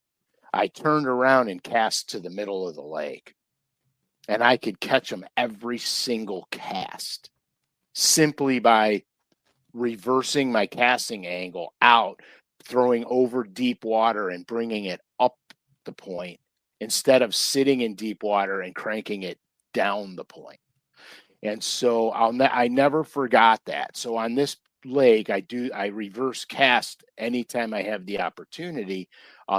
I turned around and cast to the middle of the lake, and I could catch them every single cast simply by reversing my casting angle out, throwing over deep water and bringing it up the point instead of sitting in deep water and cranking it down the point. And so I never forgot that. So on this lake, I reverse cast anytime I have the opportunity.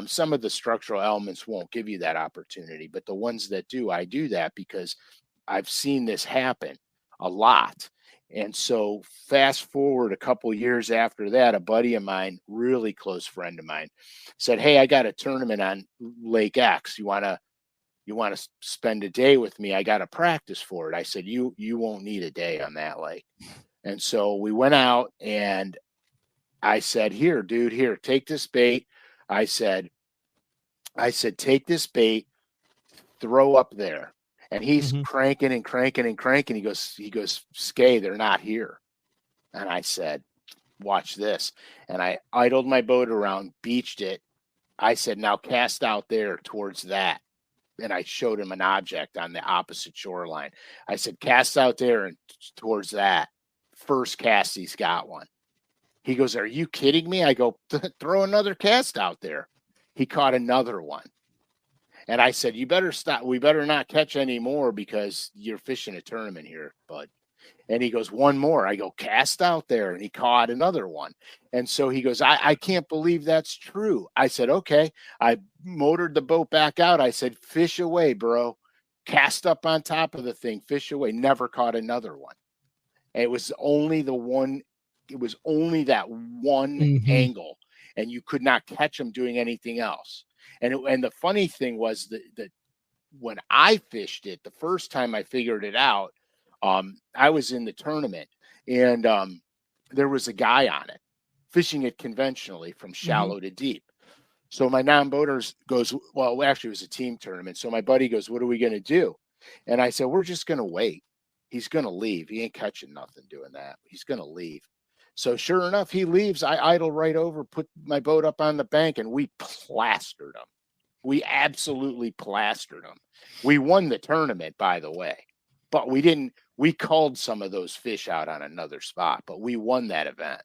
Some of the structural elements won't give you that opportunity, but the ones that do, I do that because I've seen this happen a lot. And so fast forward a couple years after that, a buddy of mine, really close friend of mine, said, "Hey, I got a tournament on Lake X. You want to spend a day with me? I got to practice for it." I said, you won't need a day on that lake. And so we went out, and I said, "Here, dude, here, take this bait." I said, "Take this bait, throw up there." And he's cranking and cranking and cranking. He goes, "Skay, they're not here." And I said, "Watch this." And I idled my boat around, beached it. I said, "Now cast out there towards that." And I showed him an object on the opposite shoreline. I said, "Cast out there and towards that." First cast, he's got one. He goes, "Are you kidding me?" I go, "Throw another cast out there." He caught another one. And I said, "You better stop. We better not catch any more because you're fishing a tournament here, bud." And he goes, "One more." I go, "Cast out there." And he caught another one. And so he goes, I can't believe that's true. I said, "Okay." I motored the boat back out. I said, "Fish away, bro. Cast up on top of the thing. Fish away." Never caught another one. And it was only the one. It was only that one angle, and you could not catch him doing anything else. And the funny thing was that when I fished it, the first time I figured it out, I was in the tournament, and there was a guy on it fishing it conventionally from shallow to deep. So my non-boaters goes, well, actually it was a team tournament. So my buddy goes, "What are we going to do?" And I said, "We're just going to wait. He's going to leave. He ain't catching nothing doing that. He's going to leave." So sure enough, he leaves. I idle right over, put my boat up on the bank, and we plastered him. We absolutely plastered them. We won the tournament, by the way, but we called some of those fish out on another spot, but we won that event.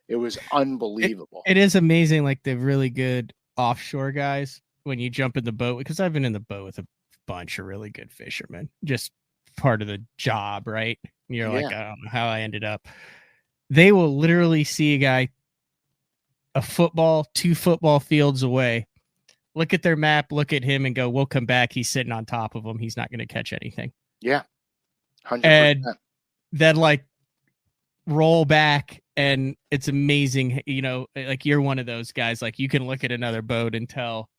It was unbelievable. It is amazing, like the really good offshore guys, when you jump in the boat, because I've been in the boat with a bunch of really good fishermen, just part of the job, right? You're like, I don't know how I ended up. They will literally see a guy 2 football fields away, look at their map, look at him, and go, "We'll come back. He's sitting on top of him. He's not going to catch anything." Yeah, 100%. And then like roll back, and it's amazing. You know, like you're one of those guys. Like you can look at another boat and tell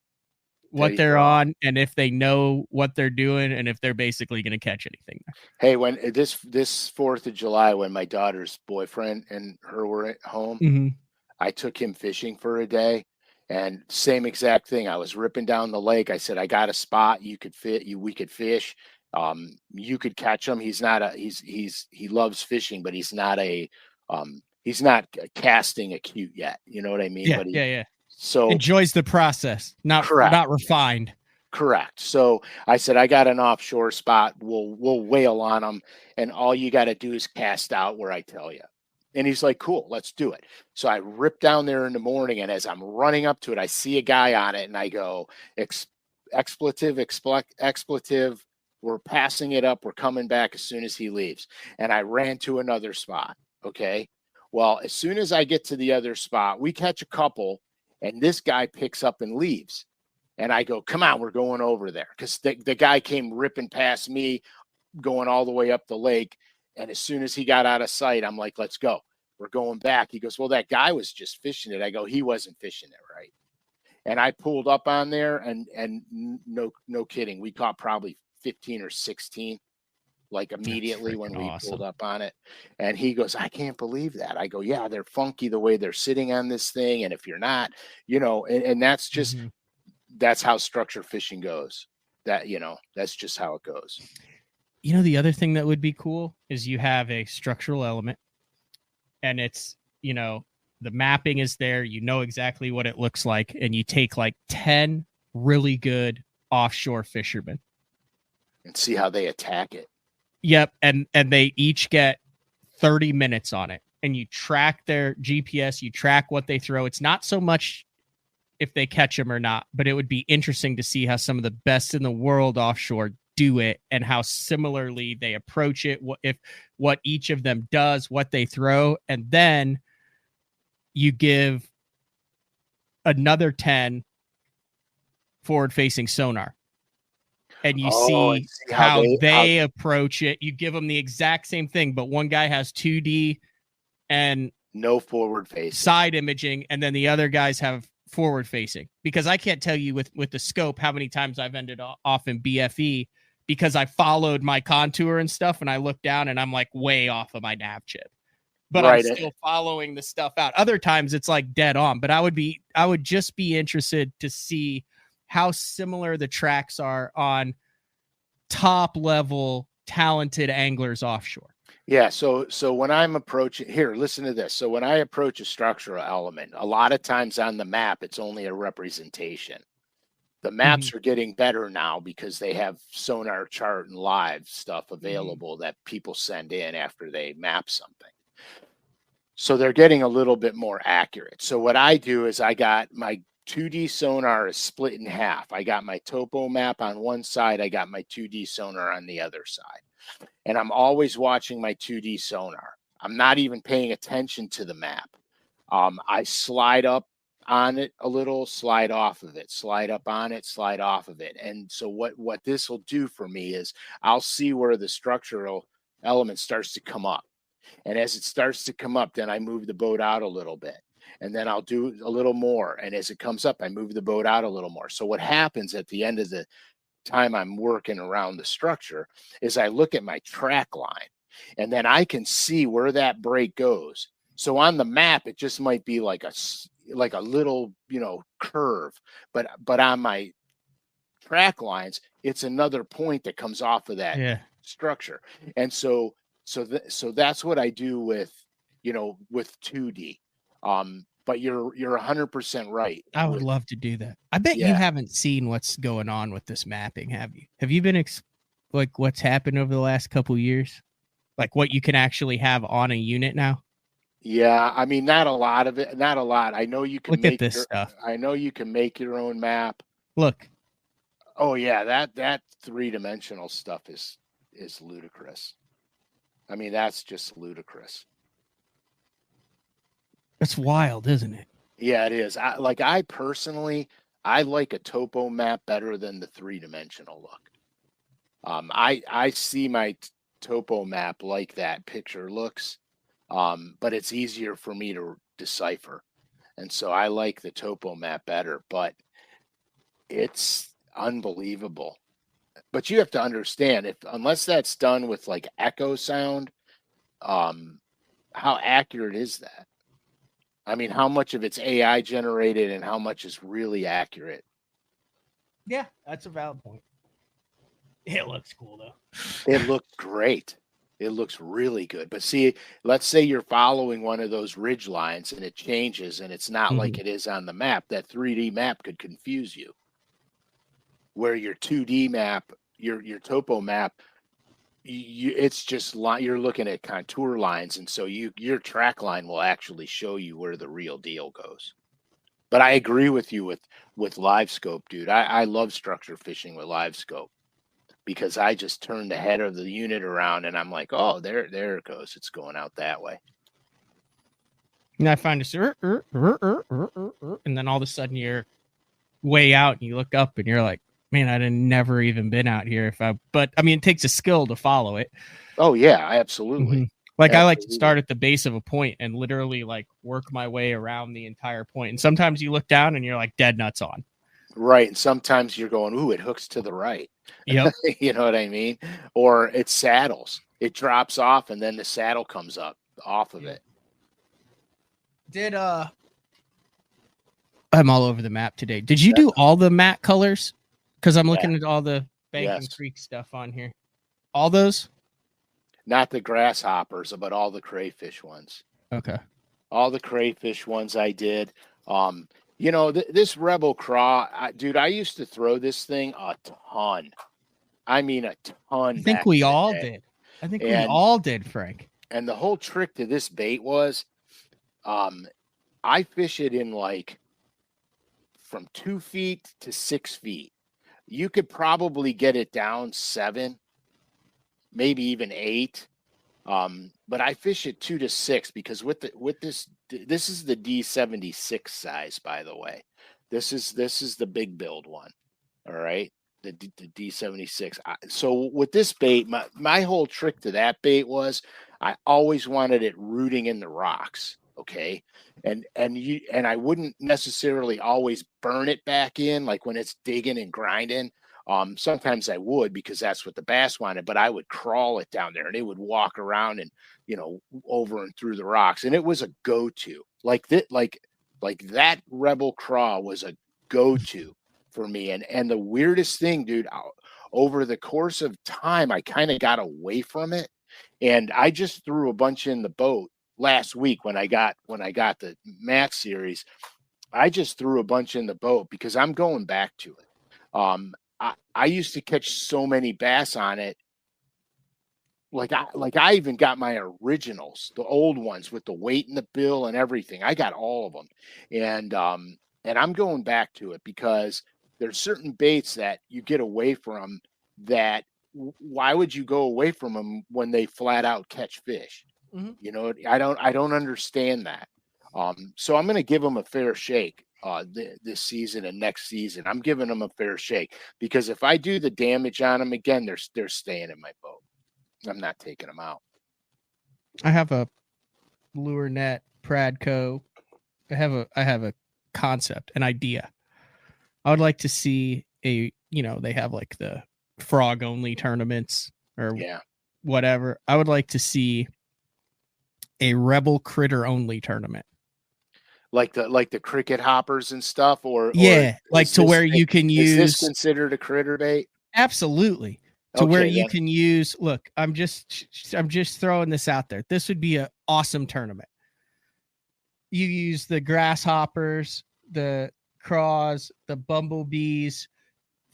what they're on, and if they know what they're doing, and if they're basically going to catch anything. Hey, when this 4th of July, when my daughter's boyfriend and her were at home, Mm-hmm. I took him fishing for a day, and same exact thing. I was ripping down the lake. I said, I got a spot. You could we could fish. You could catch him. He's not he loves fishing, but he's not casting acute yet. You know what I mean? Yeah, But yeah. So enjoys the process, not refined. Correct. So I said, I got an offshore spot. We'll whale on them, and all you got to do is cast out where I tell you. And he's like, cool, let's do it. So I rip down there in the morning, and as I'm running up to it, I see a guy on it, and I go, expletive. We're passing it up. We're coming back as soon as he leaves. And I ran to another spot. Okay. Well, as soon as I get to the other spot, we catch a couple, and this guy picks up and leaves. And I go, come on, we're going over there. Because the guy came ripping past me, going all the way up the lake. And as soon as he got out of sight, I'm like, let's go. We're going back. He goes, well, that guy was just fishing it. I go, he wasn't fishing it right. And I pulled up on there, and no kidding, we caught probably 15 or 16, like immediately when we pulled up on it. And he goes, I can't believe that. I go, yeah, they're funky the way they're sitting on this thing. And if you're not, and that's just, that's how structure fishing goes. That's just how it goes. The other thing that would be cool is you have a structural element, and it's, the mapping is there. You know exactly what it looks like, and you take like 10 really good offshore fishermen and see how they attack it. Yep, and they each get 30 minutes on it, and you track their GPS, you track what they throw. It's not so much if they catch them or not, but it would be interesting to see how some of the best in the world offshore do it, and how similarly they approach it, what each of them does, what they throw, and then you give another 10 forward-facing sonar, and you see how they approach it. You give them the exact same thing, but one guy has 2D and no forward-facing side imaging, and then the other guys have forward-facing. Because I can't tell you with the scope how many times I've ended off in BFE because I followed my contour and stuff, and I look down and I'm like way off of my nav chip. But right. I'm still following the stuff out. Other times it's like dead on. But I would just be interested to see how similar the tracks are on top level talented anglers offshore. Yeah. So when I'm approaching here, listen to this. So when I approach a structural element, a lot of times on the map, it's only a representation. The maps are getting better now because they have sonar chart and live stuff available that people send in after they map something. So they're getting a little bit more accurate. So what I do is I got my 2D sonar is split in half. I got my topo map on one side. I got my 2D sonar on the other side. And I'm always watching my 2D sonar. I'm not even paying attention to the map. I slide up on it a little, slide off of it, slide up on it, slide off of it. And so what this will do for me is I'll see where the structural element starts to come up. And as it starts to come up, then I move the boat out a little bit. And then I'll do a little more. And as it comes up, I move the boat out a little more. So what happens at the end of the time I'm working around the structure is I look at my track line, and then I can see where that break goes. So on the map, it just might be like a little, curve, but on my track lines, it's another point that comes off of that structure. And so that's what I do with 2D. But you're 100% right. I would love to do that. I bet you haven't seen what's going on with this mapping, have you? Have you been like what's happened over the last couple of years? Like what you can actually have on a unit now? Yeah, I mean, not a lot of it. Not a lot. I know you can look at this stuff. I know you can make your own map. Look. Oh yeah, that 3-dimensional stuff is ludicrous. I mean, that's just ludicrous. It's wild, isn't it? Yeah, it is. I personally, I like a topo map better than the 3-dimensional look. I see my topo map like that picture looks, but it's easier for me to decipher. And so I like the topo map better. But it's unbelievable. But you have to understand, unless that's done with like echo sound, how accurate is that? I mean, how much of it's AI generated and how much is really accurate? Yeah, that's a valid point. It looks cool though. It looks great. It looks really good. But see, let's say you're following one of those ridge lines and it changes and it's not like it is on the map. That 3D map could confuse you. Where your 2D map, your topo map, it's just you're looking at contour lines, and so your track line will actually show you where the real deal goes. But I agree with you with live scope, dude. I love structure fishing with live scope because I just turn the head of the unit around and I'm like, oh, there it goes. It's going out that way. And I find a and then all of a sudden you're way out and you look up and you're like, man, I'd have never even been out here but I mean, it takes a skill to follow it. Oh yeah, absolutely. Like absolutely. I like to start at the base of a point and literally like work my way around the entire point. And sometimes you look down and you're like dead nuts on. Right. And sometimes you're going, ooh, it hooks to the right. Yep. You know what I mean? Or it saddles. It drops off and then the saddle comes up off of it. I'm all over the map today. Did you do all the matte colors? Because I'm looking at all the Banking Creek stuff on here. All those? Not the grasshoppers, but all the crayfish ones. Okay. All the crayfish ones I did. You know, this Rebel Craw, dude, I used to throw this thing a ton. I mean, a ton. I think we all did. We all did, Frank. And the whole trick to this bait was I fish it in like from 2 feet to 6 feet. You could probably get it down 7, maybe even 8. But I fish it 2 to 6 because with this is the D76 size, by the way. This is the big build one. All right. The D76. So with this bait, my whole trick to that bait was I always wanted it rooting in the rocks. Okay. And I wouldn't necessarily always burn it back in, like when it's digging and grinding. Sometimes I would because that's what the bass wanted, but I would crawl it down there and it would walk around and, you know, over and through the rocks. And it was a go-to. Like that Rebel Craw was a go-to for me. And the weirdest thing, dude, over the course of time, I kind of got away from it. And I just threw a bunch in the boat last week when I got the Max series. I just threw a bunch in the boat because I'm going back to it. I used to catch so many bass on it. Like I even got my originals, the old ones with the weight in the bill and everything. I got all of them. And I'm going back to it because there's certain baits that you get away from that. Why would you go away from them when they flat out catch fish? Mm-hmm. You know, I don't understand that. So I'm going to give them a fair shake this season and next season. I'm giving them a fair shake because if I do the damage on them again, they're staying in my boat. I'm not taking them out. I have a lure net Pradco. I have a concept, an idea. I would like to see they have like the frog only tournaments or whatever. I would like to see a Rebel critter only tournament. Like the cricket hoppers and stuff, or like to where you can use. Is this considered a critter bait? Absolutely. To where you can use. Look, I'm just throwing this out there. This would be an awesome tournament. You use the grasshoppers, the craws, the bumblebees,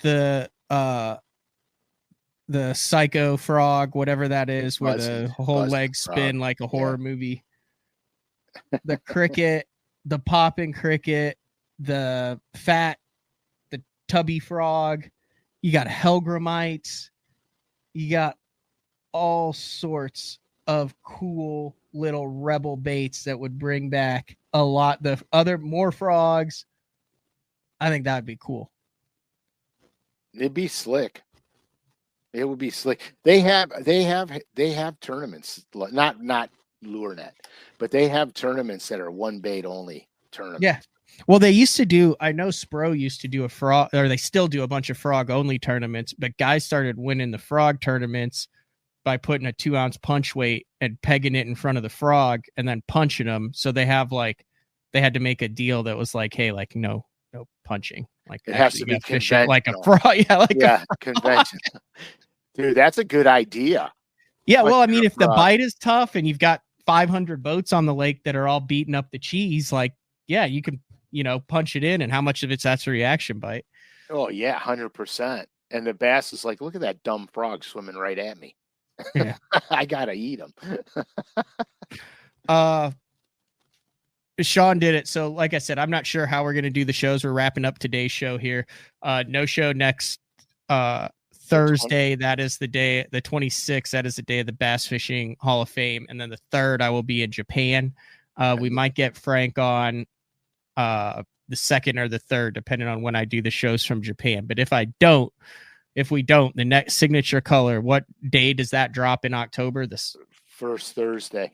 the psycho frog, whatever that is, where the whole legs spin like a horror movie. The cricket, the popping cricket, the tubby frog. You got Helgramites. You got all sorts of cool little Rebel baits that would bring back a lot. More frogs. I think that would be cool. It'd be slick. It would be slick. They have tournaments, not LureNet, but they have tournaments that are one bait only tournaments. Yeah. Well, they used to do, I know Spro used to do a frog, or they still do a bunch of frog only tournaments, but guys started winning the frog tournaments by putting a 2-ounce punch weight and pegging it in front of the frog and then punching them. So they have like, they had to make a deal that was like, hey, like no punching. Like it has to be conventional. Like a frog. Yeah, conventional. Dude, that's a good idea. Yeah, well, I mean, if the bite is tough and you've got 500 boats on the lake that are all beating up the cheese, like, yeah, you can, punch it in, and how much of that's a reaction bite? Oh, yeah, 100%. And the bass is like, look at that dumb frog swimming right at me. Yeah. I got to eat him. Sean did it. So, like I said, I'm not sure how we're going to do the shows. We're wrapping up today's show here. No show next Thursday. That is the day, the 26th. That is the day of the Bass Fishing Hall of Fame. And then the 3rd, I will be in Japan. We might get Frank on the 2nd or the 3rd, depending on when I do the shows from Japan. But if we don't, the next signature color, what day does that drop in October? This first Thursday.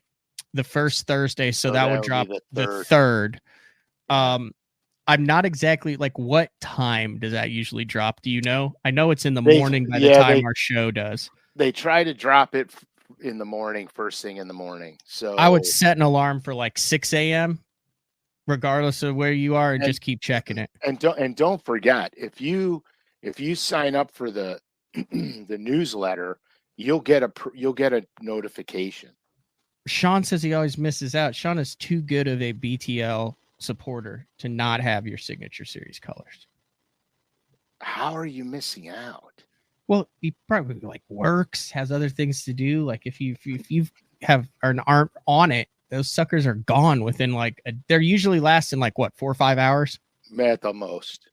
The first Thursday. So that would drop the 3rd. I'm not exactly like, what time does that usually drop? Do you know? I know it's in the morning by the time our show does. They try to drop it in the morning, first thing in the morning. So I would set an alarm for like 6 a.m. regardless of where you are, and just keep checking it. And don't forget, if you sign up for the the newsletter, you'll get a notification. Sean says he always misses out. Sean is too good of a BTL supporter to not have your signature series colors. How are you missing out? Well, he probably like works, has other things to do. Like if you aren't on it, those suckers are gone within they're usually lasting like what, 4 or 5 hours at the most.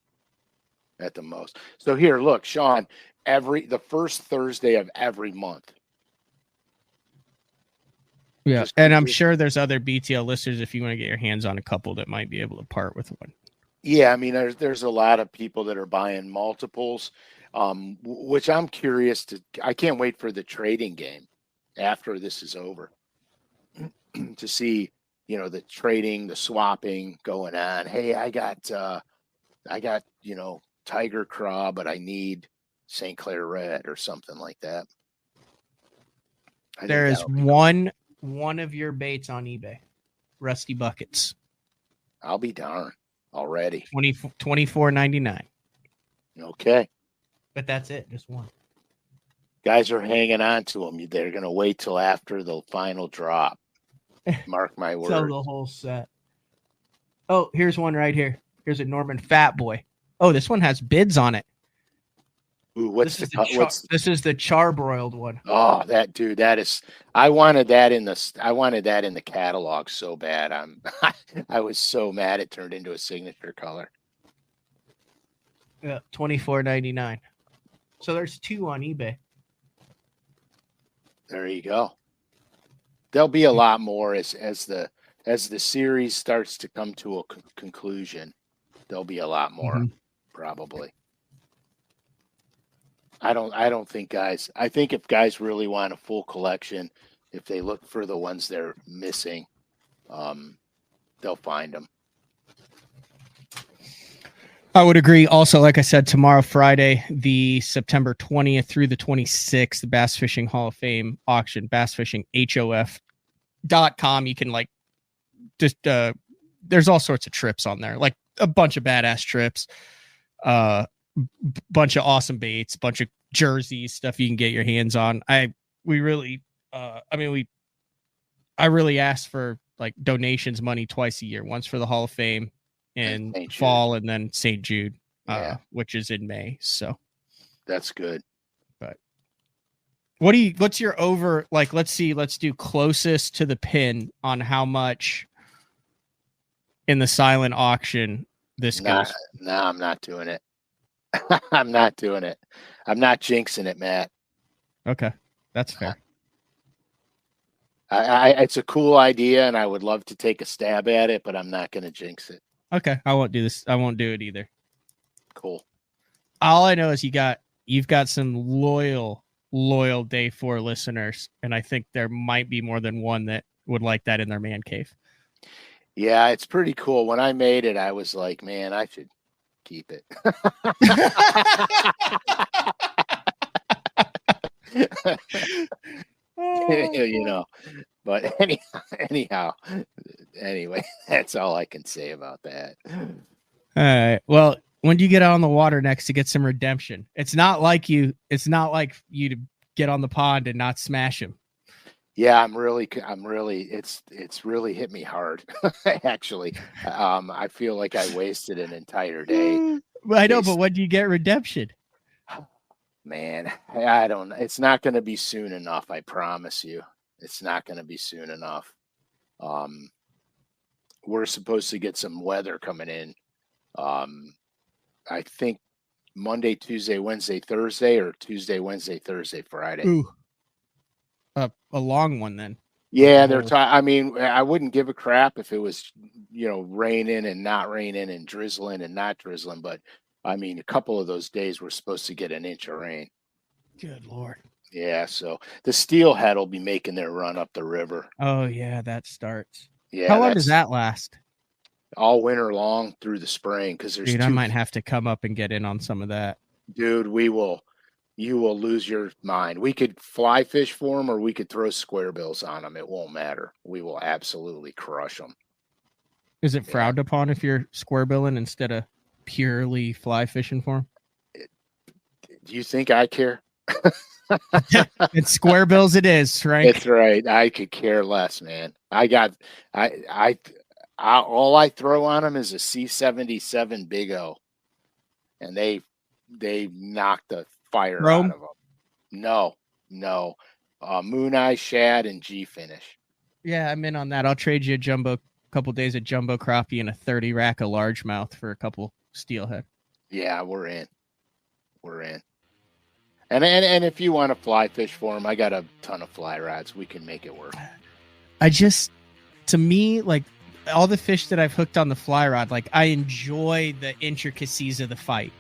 So here, look, Sean, the first Thursday of every month. Yeah, and I'm sure there's other BTL listeners, if you want to get your hands on a couple, that might be able to part with one. Yeah, I mean, there's a lot of people that are buying multiples, which I'm curious I can't wait for the trading game after this is over to see, the trading, the swapping going on. Hey, I got Tiger Craw, but I need St. Clair Red or something like that. There is one of your baits on eBay, Rusty Buckets. I'll be darned already. $24.99. Okay. But that's it, just one. Guys are hanging on to them. They're going to wait till after the final drop. Mark my words. Sell the whole set. Oh, here's one right here. Here's a Norman Fat Boy. Oh, this one has bids on it. Ooh, this is the charbroiled one. Oh, I wanted that in the catalog so bad. I was so mad it turned into a signature color. Yeah, $24.99. So there's 2 on eBay. There you go. There'll be a lot more as the series starts to come to a conclusion. There'll be a lot more, probably. I don't think guys. I think if guys really want a full collection, if they look for the ones they're missing, they'll find them. I would agree. Also, like I said, tomorrow, Friday, the September 20th through the 26th, the Bass Fishing Hall of Fame auction, bassfishinghof.com. You can there's all sorts of trips on there, like a bunch of badass trips, bunch of awesome baits, bunch of jerseys, stuff you can get your hands on. I really ask for donations money twice a year, once for the Hall of Fame in fall, and then St. Jude, which is in May. So that's good. But what's your over? Let's do closest to the pin on how much in the silent auction this goes. No, I'm not doing it. I'm not doing it. I'm not jinxing it, Matt. Okay, that's fair. It's a cool idea, and I would love to take a stab at it, but I'm not going to jinx it. Okay, I won't do this. I won't do it either. Cool. All I know is you've got some loyal Day 4 listeners, and I think there might be more than one that would like that in their man cave. Yeah, it's pretty cool. When I made it, I was like, man, I should keep it. You know, but anyhow, anyway, that's all I can say about that. All right. Well, when do you get out on the water next to get some redemption? It's not like you to get on the pond and not smash him. Yeah, I'm really, it's really hit me hard. Actually, I feel like I wasted an entire day. I know, but when do you get redemption? Man, I don't know. It's not going to be soon enough. I promise you, it's not going to be soon enough. We're supposed to get some weather coming in. I think Monday, Tuesday, Wednesday, Thursday, or Tuesday, Wednesday, Thursday, Friday. Ooh. A long one then. Yeah, I mean, I wouldn't give a crap if it was, raining and not raining and drizzling and not drizzling. But I mean, a couple of those days we're supposed to get an inch of rain. Good Lord. Yeah, so the steelhead will be making their run up the river. Oh yeah, that starts. Yeah. How long does that last? All winter long through the spring, because there's. Dude, I might have to come up and get in on some of that. Dude, you will lose your mind. We could fly fish for them, or we could throw square bills on them. It won't matter. We will absolutely crush them. Is it frowned upon if you're square billing instead of purely fly fishing for them? Do you think I care? It's square bills. It is, right? That's right. I could care less, man. All I throw on them is a C77 Big O, and they knock the fire out of them. No. Moon Eye, Shad, and G finish. Yeah, I'm in on that. I'll trade you a couple days of jumbo crappie and a 30 rack of largemouth for a couple steelhead. Yeah, we're in. And if you want to fly fish for them, I got a ton of fly rods. We can make it work. To me, like all the fish that I've hooked on the fly rod, like I enjoy the intricacies of the fight.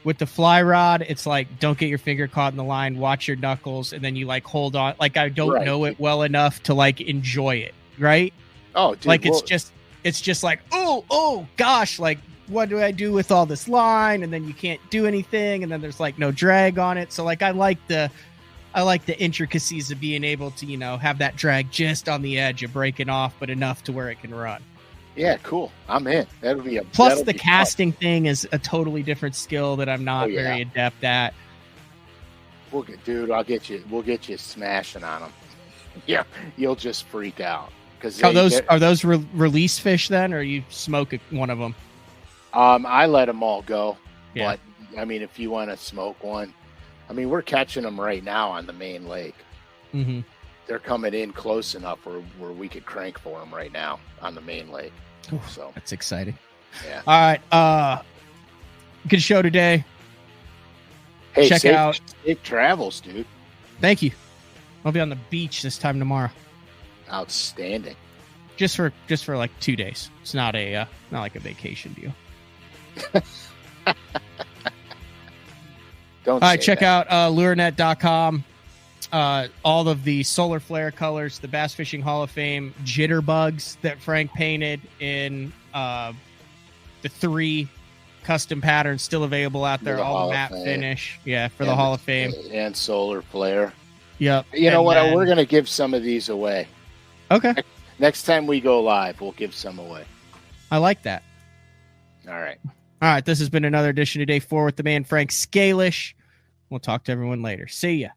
With the fly rod, it's like, don't get your finger caught in the line, watch your knuckles, and then you like hold on. Like I don't know it well enough to like enjoy it, right? Oh, dude, like it's just like, oh gosh, like what do I do with all this line? And then you can't do anything, and then there's like no drag on it. So like I like the intricacies of being able to, have that drag just on the edge of breaking off, but enough to where it can run. Yeah, cool. I'm in. Plus the casting thing is a totally different skill that I'm not very adept at. We'll get you smashing on them. Yeah, you'll just freak out. Are those release fish then, or you smoke one of them? I let them all go. Yeah. But I mean, if you want to smoke one, I mean, we're catching them right now on the main lake. Mm-hmm. They're coming in close enough where we could crank for them right now on the main lake. So that's exciting. Yeah. All right. Good show today. Hey, check out safe travels, dude. Thank you. I'll be on the beach this time tomorrow. Outstanding. Just for like 2 days. It's not like a vacation deal. All right, check out lurenet.com. All of the solar flare colors, the Bass Fishing Hall of Fame jitterbugs that Frank painted in the 3 custom patterns still available out there, all matte finish. Yeah, for the Hall of Fame. And solar flare. Yep. You know what? We're going to give some of these away. Okay. Next time we go live, we'll give some away. I like that. All right. All right. This has been another edition of Day 4 with the man, Frank SCALISH. We'll talk to everyone later. See ya.